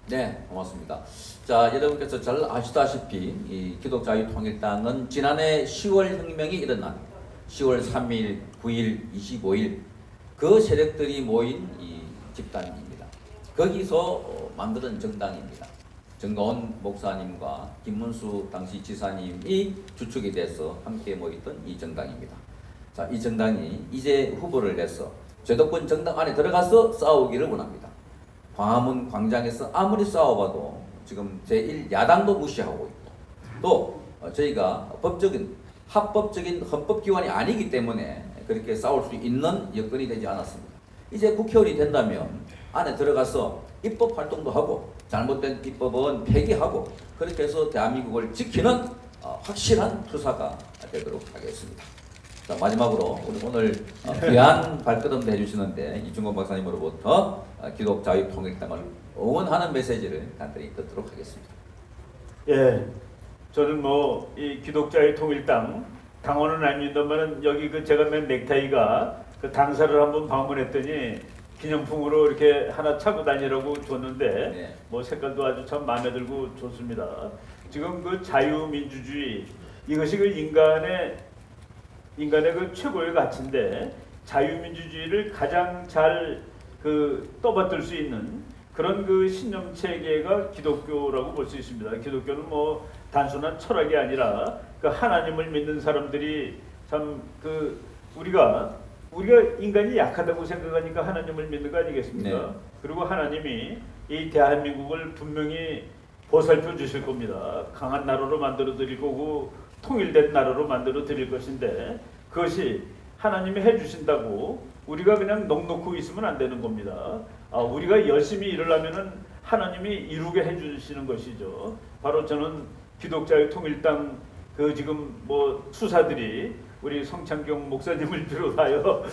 네, 고맙습니다. 자, 여러분께서 잘 아시다시피 이 기독자유통일당은 지난해 10월 혁명이 일어난 10월 3일, 9일, 25일 그 세력들이 모인 이 집단입니다. 거기서 만드는 정당입니다. 정가원 목사님과 김문수 당시 지사님이 주축이 돼서 함께 모였던 이 정당입니다. 자, 이 정당이 이제 후보를 내서 제도권 정당 안에 들어가서 싸우기를 원합니다. 광화문 광장에서 아무리 싸워봐도 지금 제1야당도 무시하고 있고 또 저희가 합법적인 헌법기관이 아니기 때문에 그렇게 싸울 수 있는 여건이 되지 않았습니다. 이제 국회의원이 된다면 안에 들어가서 입법 활동도 하고 잘못된 입법은 폐기하고 그렇게 해서 대한민국을 지키는 확실한 투사가 되도록 하겠습니다. 자, 마지막으로 우리 오늘 귀한 발걸음도 해주시는데 이중건 박사님으로부터 기독자유통일당을 응원하는 메시지를 간단히 듣도록 하겠습니다. 예, 저는 뭐 이 기독자유통일당 당원은 아닙니다만은 여기 그 제가 맨 넥타이가 그 당사를 한번 방문했더니 기념품으로 이렇게 하나 차고 다니라고 줬는데 네. 뭐 색깔도 아주 참 마음에 들고 좋습니다. 지금 그 자유민주주의 이것이 그 인간의 그 최고의 가치인데 자유민주주의를 가장 잘 떠받들 수 있는 그런 그 신념 체계가 기독교라고 볼 수 있습니다. 기독교는 뭐 단순한 철학이 아니라 그 하나님을 믿는 사람들이 참 우리가 인간이 약하다고 생각하니까 하나님을 믿는 거 아니겠습니까? 네. 그리고 하나님이 이 대한민국을 분명히 보살펴 주실 겁니다. 강한 나라로 만들어 드릴 거고 통일된 나라로 만들어 드릴 것인데 그것이 하나님이 해주신다고 우리가 그냥 넋놓고 있으면 안 되는 겁니다. 우리가 열심히 일하려면은 하나님이 이루게 해주시는 것이죠. 바로 저는 기독자유통일당 지금 뭐 수사들이 우리 성창경 목사님을 비롯하여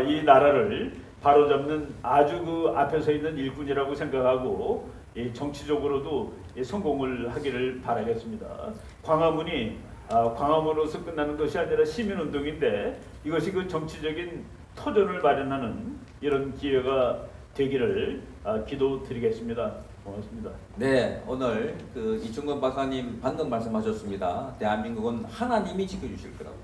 이 나라를 바로잡는 아주 그 앞에 서 있는 일꾼이라고 생각하고 정치적으로도 성공을 하기를 바라겠습니다. 광화문이 광화문으로서 끝나는 것이 아니라 시민운동인데 이것이 그 정치적인 터전을 마련하는 이런 기회가 되기를 기도드리겠습니다. 고맙습니다. 네, 오늘 이중건 박사님 방금 말씀하셨습니다. 대한민국은 하나님이 지켜주실 거라고,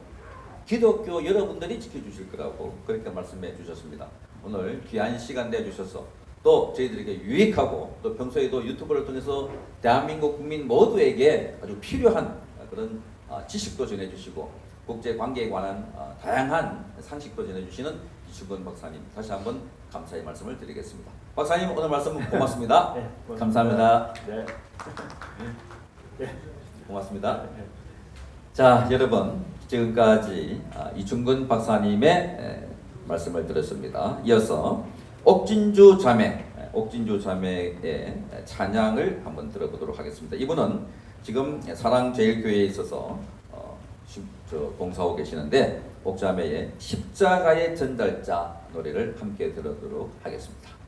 기독교 여러분들이 지켜주실 거라고 그렇게 말씀해 주셨습니다. 오늘 귀한 시간 내주셔서 또 저희들에게 유익하고 또 평소에도 유튜브를 통해서 대한민국 국민 모두에게 아주 필요한 그런 지식도 전해주시고 국제관계에 관한 다양한 상식도 전해주시는 이중건 박사님 다시 한번 감사의 말씀을 드리겠습니다. 박사님 오늘 말씀 고맙습니다. 네, 고맙습니다. 감사합니다. 네. 네. 고맙습니다. 자, 여러분 지금까지 이중건 박사님의 말씀을 들었습니다. 이어서 옥진주 자매의 찬양을 한번 들어보도록 하겠습니다. 이분은 지금 사랑제일교회에 있어서 봉사하고 계시는데 옥자매의 십자가의 전달자 노래를 함께 들어보도록 하겠습니다.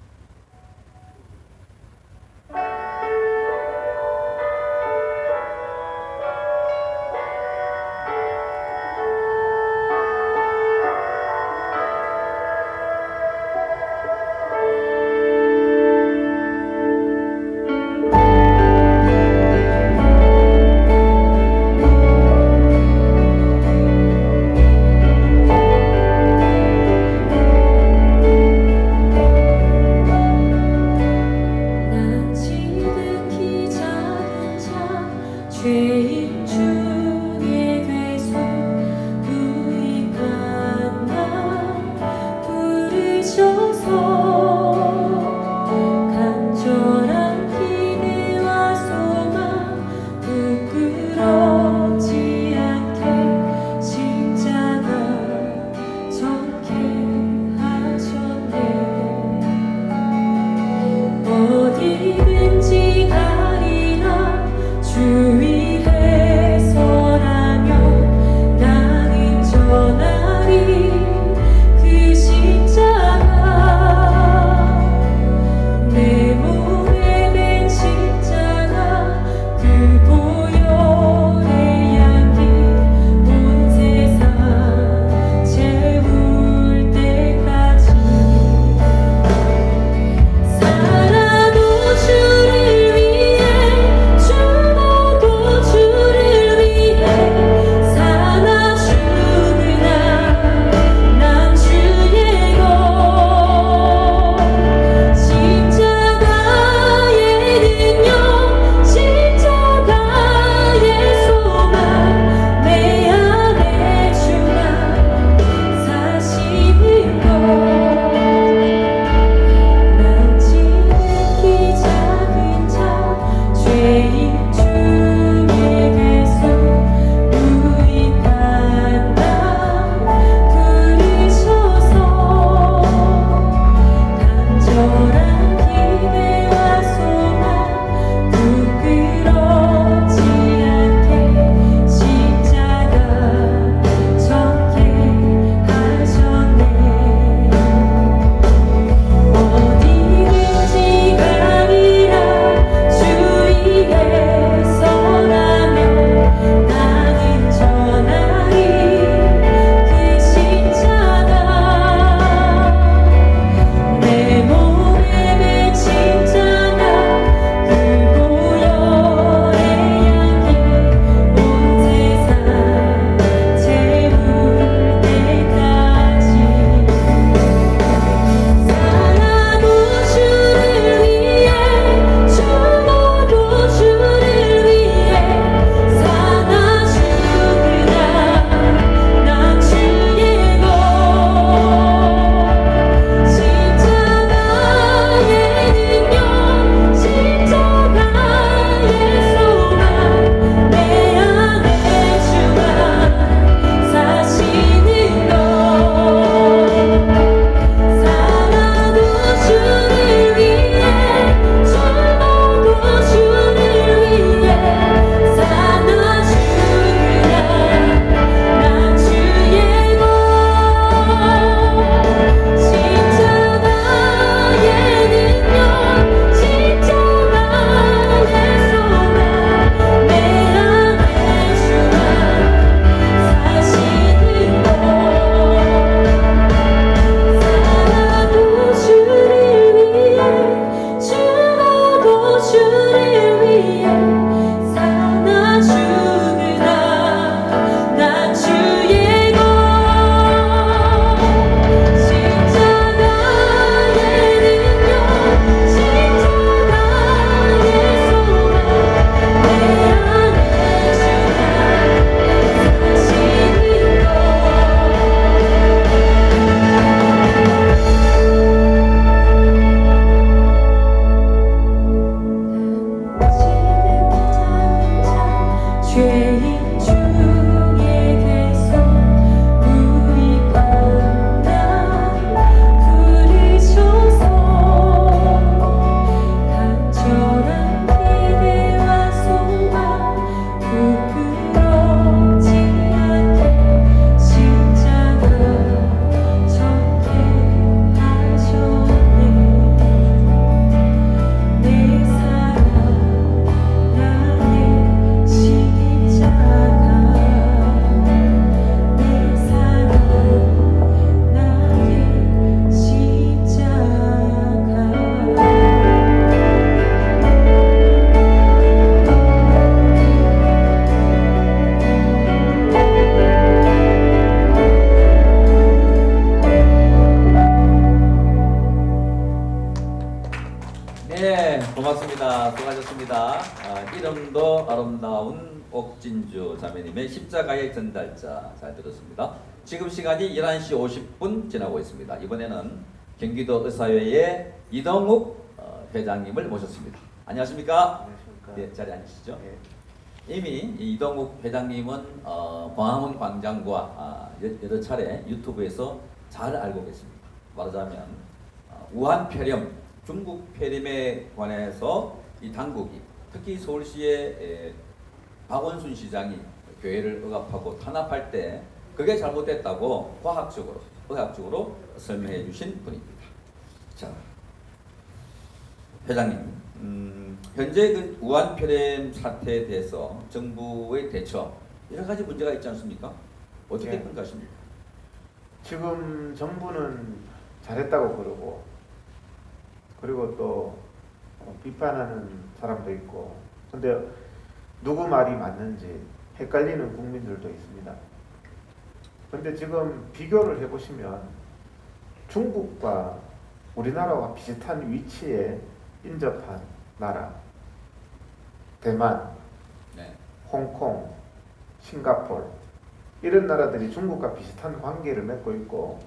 옥진주 자매님의 십자가의 전달자 잘 들었습니다. 지금 시간이 11시 50분 지나고 있습니다. 이번에는 경기도 의사회의 이동욱 회장님을 모셨습니다. 안녕하십니까? 네, 자리에 앉으시죠. 이미 이동욱 회장님은 광화문 광장과 여러 차례 유튜브에서 잘 알고 계십니다. 말하자면 우한 폐렴, 중국 폐렴에 관해서 이 당국이 특히 서울시의 박원순 시장이 교회를 억압하고 탄압할 때 그게 잘못됐다고 과학적으로, 의학적으로 설명해 주신 분입니다. 자, 회장님, 현재 그 우한 폐렴 사태에 대해서 정부의 대처 여러 가지 문제가 있지 않습니까? 어떻게 평가하십니까? 지금 정부는 잘했다고 그러고, 그리고 또 비판하는 사람도 있고, 근데 누구 말이 맞는지 헷갈리는 국민들도 있습니다. 근데 지금 비교를 해보시면 중국과 우리나라와 비슷한 위치에 인접한 나라, 대만, 홍콩, 싱가포르, 이런 나라들이 중국과 비슷한 관계를 맺고 있고,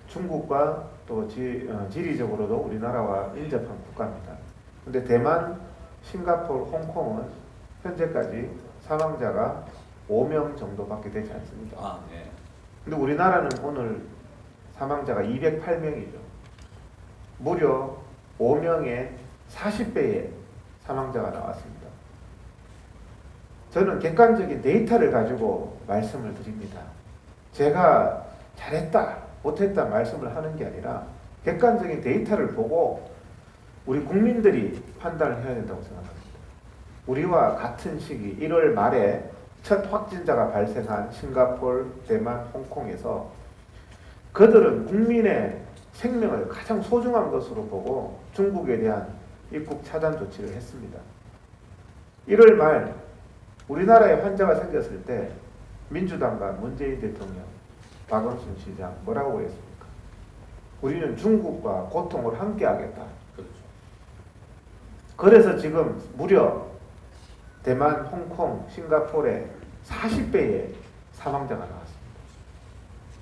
중국과 또 지리적으로도 우리나라와 인접한 국가입니다. 근데 대만, 싱가포르, 홍콩은 현재까지 사망자가 5명 정도밖에 되지 않습니다. 근데 우리나라는 오늘 사망자가 208명이죠. 무려 5명의 40배의 사망자가 나왔습니다. 저는 객관적인 데이터를 가지고 말씀을 드립니다. 제가 잘했다, 못했다 말씀을 하는 게 아니라 객관적인 데이터를 보고 우리 국민들이 판단을 해야 된다고 생각합니다. 우리와 같은 시기 1월 말에 첫 확진자가 발생한 싱가포르, 대만, 홍콩에서 그들은 국민의 생명을 가장 소중한 것으로 보고 중국에 대한 입국 차단 조치를 했습니다. 1월 말 우리나라에 환자가 생겼을 때 민주당과 문재인 대통령, 박원순 시장 뭐라고 했습니까? 우리는 중국과 고통을 함께 하겠다. 그래서 지금 무려 대만, 홍콩, 싱가포르에 40배의 사망자가 나왔습니다.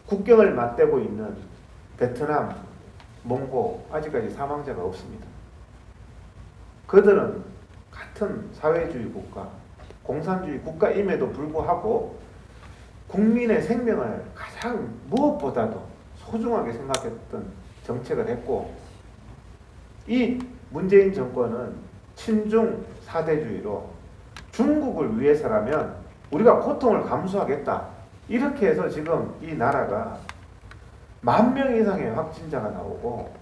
국경을 맞대고 있는 베트남, 몽고 아직까지 사망자가 없습니다. 그들은 같은 사회주의 국가, 공산주의 국가임에도 불구하고 국민의 생명을 가장 무엇보다도 소중하게 생각했던 정책을 했고, 이 문재인 정권은 친중 사대주의로 중국을 위해서라면 우리가 고통을 감수하겠다, 이렇게 해서 지금 이 나라가 10,000명 이상의 확진자가 나오고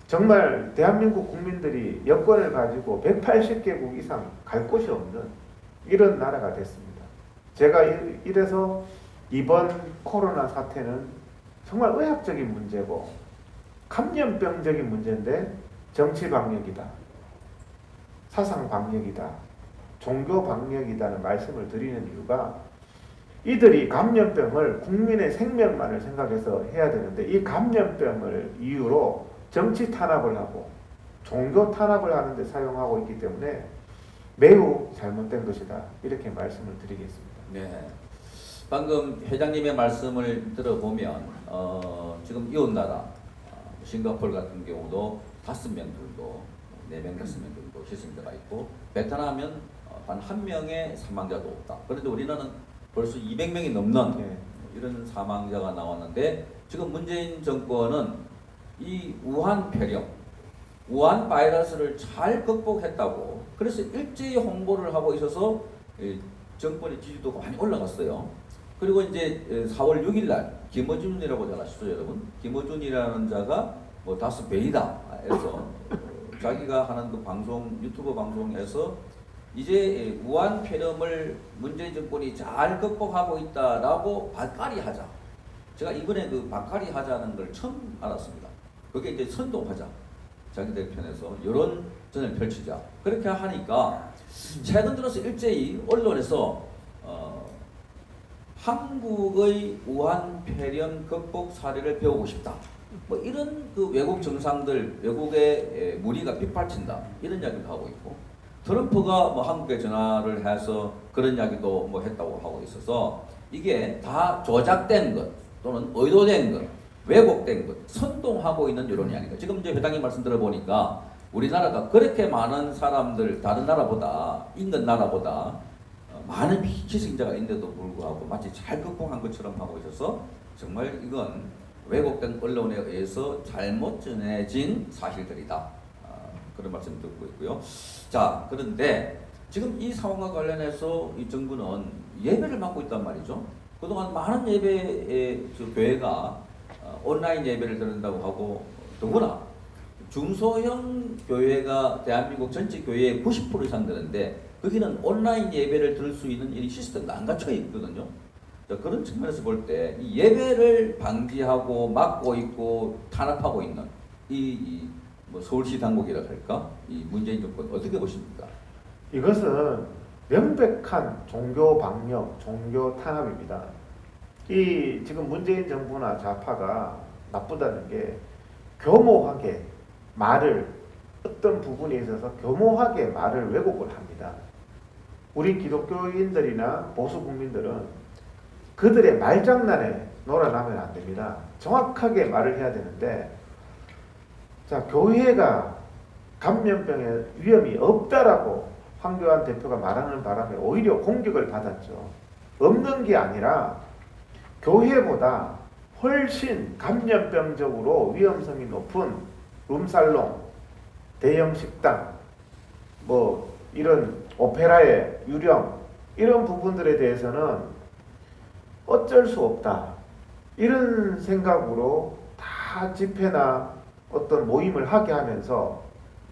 정말 대한민국 국민들이 여권을 가지고 180개국 이상 갈 곳이 없는 이런 나라가 됐습니다. 제가 이래서 이번 코로나 사태는 정말 의학적인 문제고 감염병적인 문제인데 정치 방역이다, 사상 방역이다, 종교 방역이다는 말씀을 드리는 이유가, 이들이 감염병을 국민의 생명만을 생각해서 해야 되는데 이 감염병을 이유로 정치 탄압을 하고 종교 탄압을 하는 데 사용하고 있기 때문에 매우 잘못된 것이다, 이렇게 말씀을 드리겠습니다. 네. 방금 회장님의 말씀을 들어보면 지금 이웃나라 싱가포르 같은 경우도 5명 정도, 4명, 5명 정도 희생자가 있고, 베트남은 단 1명의 사망자도 없다. 그런데 우리는 벌써 200명이 넘는 이런 사망자가 나왔는데, 지금 문재인 정권은 이 우한 폐렴, 우한 바이러스를 잘 극복했다고, 그래서 일제히 홍보를 하고 있어서 정권의 지지도가 많이 올라갔어요. 그리고 이제 4월 6일 날 김어준이라고 잘 아시죠, 여러분? 김어준이라는 자가 뭐 5배이다 해서 자기가 하는 그 방송, 유튜브 방송에서 이제 우한 폐렴을 문재인 정권이 잘 극복하고 있다라고 발깔이 하자. 제가 이번에 그 발깔이 하자는 걸 처음 알았습니다. 그게 이제 선동하자. 자기들 편에서 여론전을 펼치자. 그렇게 하니까 최근 들어서 일제히 언론에서 한국의 우한 폐렴 극복 사례를 배우고 싶다, 뭐 이런 그 외국 정상들, 외국의 무리가 빗발친다, 이런 이야기를 하고 있고, 트럼프가 뭐 한국에 전화를 해서 그런 이야기도 뭐 했다고 하고 있어서 이게 다 조작된 것 또는 의도된 것, 왜곡된 것, 선동하고 있는 이런 이야기입니다. 지금 이제 회장님 말씀 들어보니까 우리나라가 그렇게 많은 사람들, 다른 나라보다, 인근 나라보다 많은 희생자가 있는데도 불구하고 마치 잘 극복한 것처럼 하고 있어서 정말 이건 왜곡된 언론에 의해서 잘못 전해진 사실들이다. 그런 말씀 듣고 있고요. 자, 그런데 지금 이 상황과 관련해서 이 정부는 예배를 맡고 있단 말이죠. 그동안 많은 교회가 온라인 예배를 드린다고 하고, 더구나 중소형 교회가 대한민국 전체 교회의 90% 이상 되는데 거기는 온라인 예배를 들을 수 있는 이 시스템도 안 갖춰 있거든요. 자, 그런 측면에서 볼 때 이 예배를 방지하고 막고 있고 탄압하고 있는 뭐 서울시 당국이라 할까? 이 문재인 정권 어떻게 보십니까? 이것은 명백한 종교 방역, 종교 탄압입니다. 이 지금 문재인 정부나 좌파가 나쁘다는 게 교모하게 말을, 어떤 부분에 있어서 교모하게 말을 왜곡을 합니다. 우리 기독교인들이나 보수 국민들은 그들의 말장난에 놀아나면 안 됩니다. 정확하게 말을 해야 되는데, 자, 교회가 감염병에 위험이 없다라고 황교안 대표가 말하는 바람에 오히려 공격을 받았죠. 없는 게 아니라 교회보다 훨씬 감염병적으로 위험성이 높은 룸살롱, 대형 식당, 뭐 이런 오페라의 유령, 이런 부분들에 대해서는 어쩔 수 없다, 이런 생각으로 다 집회나 어떤 모임을 하게 하면서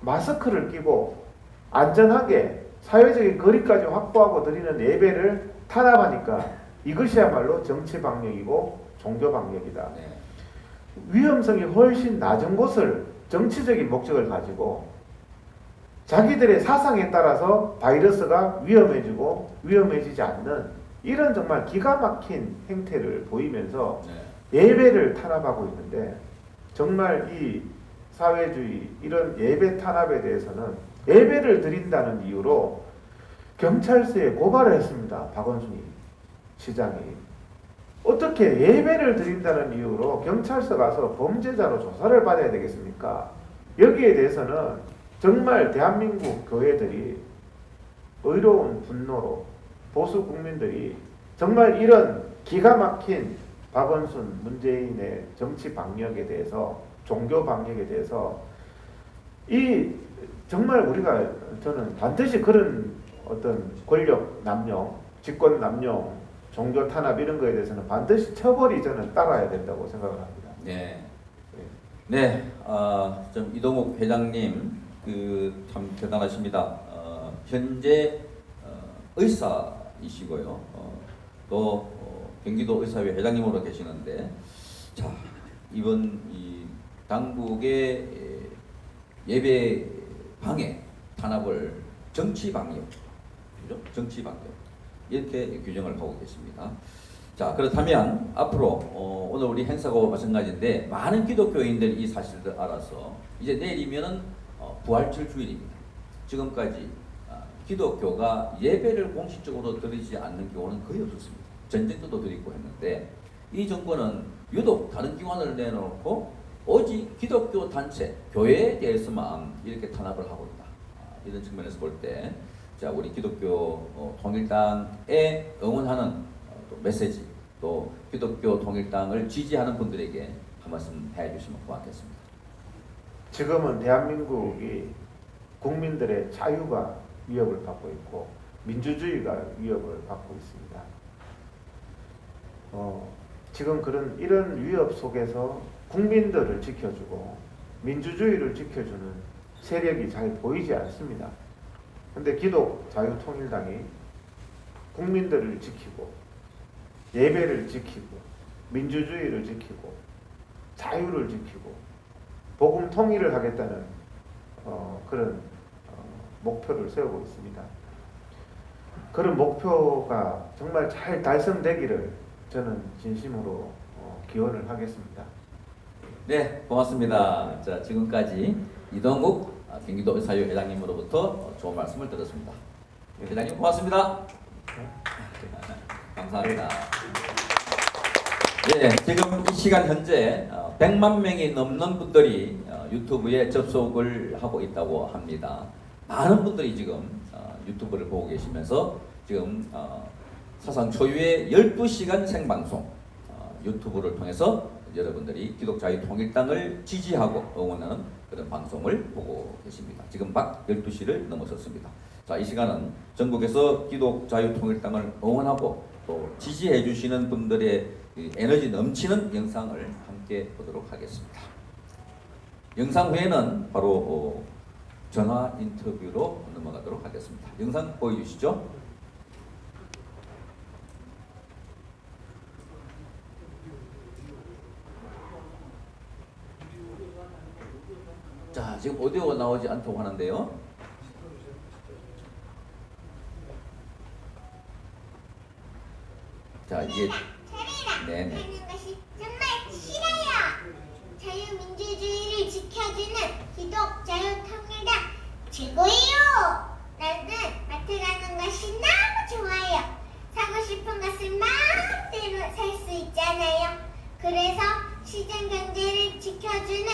마스크를 끼고 안전하게 사회적인 거리까지 확보하고 드리는 예배를 탄압하니까 이것이야말로 정치 방역이고 종교 방역이다. 위험성이 훨씬 낮은 곳을 정치적인 목적을 가지고 자기들의 사상에 따라서 바이러스가 위험해지고 위험해지지 않는 이런 정말 기가 막힌 행태를 보이면서 예배를 탄압하고 있는데, 정말 이 사회주의 이런 예배 탄압에 대해서는 예배를 드린다는 이유로 경찰서에 고발을 했습니다. 박원순 시장이. 어떻게 예배를 드린다는 이유로 경찰서 가서 범죄자로 조사를 받아야 되겠습니까? 여기에 대해서는 정말 대한민국 교회들이 의로운 분노로, 보수 국민들이 정말 이런 기가 막힌 박원순, 문재인의 정치 방역에 대해서, 종교 방역에 대해서 정말 우리가, 저는 반드시 그런 어떤 권력 남용, 집권 남용, 종교 탄압 이런 거에 대해서는 반드시 처벌이 저는 따라야 된다고 생각을 합니다. 네, 좀 이동욱 회장님 참 대단하십니다. 현재 의사이시고요. 또 경기도 의사회 회장님으로 계시는데, 자, 이번 이 당국의 예배 방해 탄압을 정치 방역, 그죠? 정치 방역 이렇게 규정을 하고 계십니다. 자, 그렇다면 앞으로 오늘 우리 행사고 마찬가지인데 많은 기독교인들이 이 사실을 알아서 이제 내일이면은 부활절 주일입니다. 지금까지 기독교가 예배를 공식적으로 드리지 않는 경우는 거의 없었습니다. 전쟁 때도 드리고 했는데, 이 정권은 유독 다른 기관을 내놓고 오직 기독교 단체, 교회에 대해서만 이렇게 탄압을 하고 있다. 이런 측면에서 볼 때, 자, 우리 기독교 통일당에 응원하는 또 메시지, 또 기독교 통일당을 지지하는 분들에게 한 말씀 해주시면 고맙겠습니다. 지금은 대한민국이 국민들의 자유가 위협을 받고 있고 민주주의가 위협을 받고 있습니다. 지금 이런 위협 속에서 국민들을 지켜주고 민주주의를 지켜주는 세력이 잘 보이지 않습니다. 그런데 기독자유통일당이 국민들을 지키고 예배를 지키고 민주주의를 지키고 자유를 지키고 복음 통일을 하겠다는 그런 목표를 세우고 있습니다. 그런 목표가 정말 잘 달성되기를 저는 진심으로 기원을 하겠습니다. 네, 고맙습니다. 자, 지금까지 이동욱 경기도 의사회 회장님으로부터 좋은 말씀을 들었습니다. 회장님 고맙습니다. 감사합니다. 예, 지금 이 시간 현재 100만 명이 넘는 분들이 유튜브에 접속을 하고 있다고 합니다. 많은 분들이 지금 유튜브를 보고 계시면서 지금 사상 초유의 12시간 생방송 유튜브를 통해서 여러분들이 기독자유통일당을 지지하고 응원하는 그런 방송을 보고 계십니다. 지금 막 12시를 넘어섰습니다. 자, 이 시간은 전국에서 기독자유통일당을 응원하고 또 지지해 주시는 분들의 에너지 넘치는 영상을 함께 보도록 하겠습니다. 영상 후에는 바로 전화 인터뷰로 넘어가도록 하겠습니다. 영상 보여주시죠. 자, 지금 오디오가 나오지 않다고 하는데요. 자, 이게 네네. 하는 것이 정말 싫어요. 자유민주주의를 지켜주는 기독자유통일당 최고예요. 나는 마트 가는 것이 너무 좋아요. 사고 싶은 것을 마음대로 살 수 있잖아요. 그래서 시장 경제를 지켜주는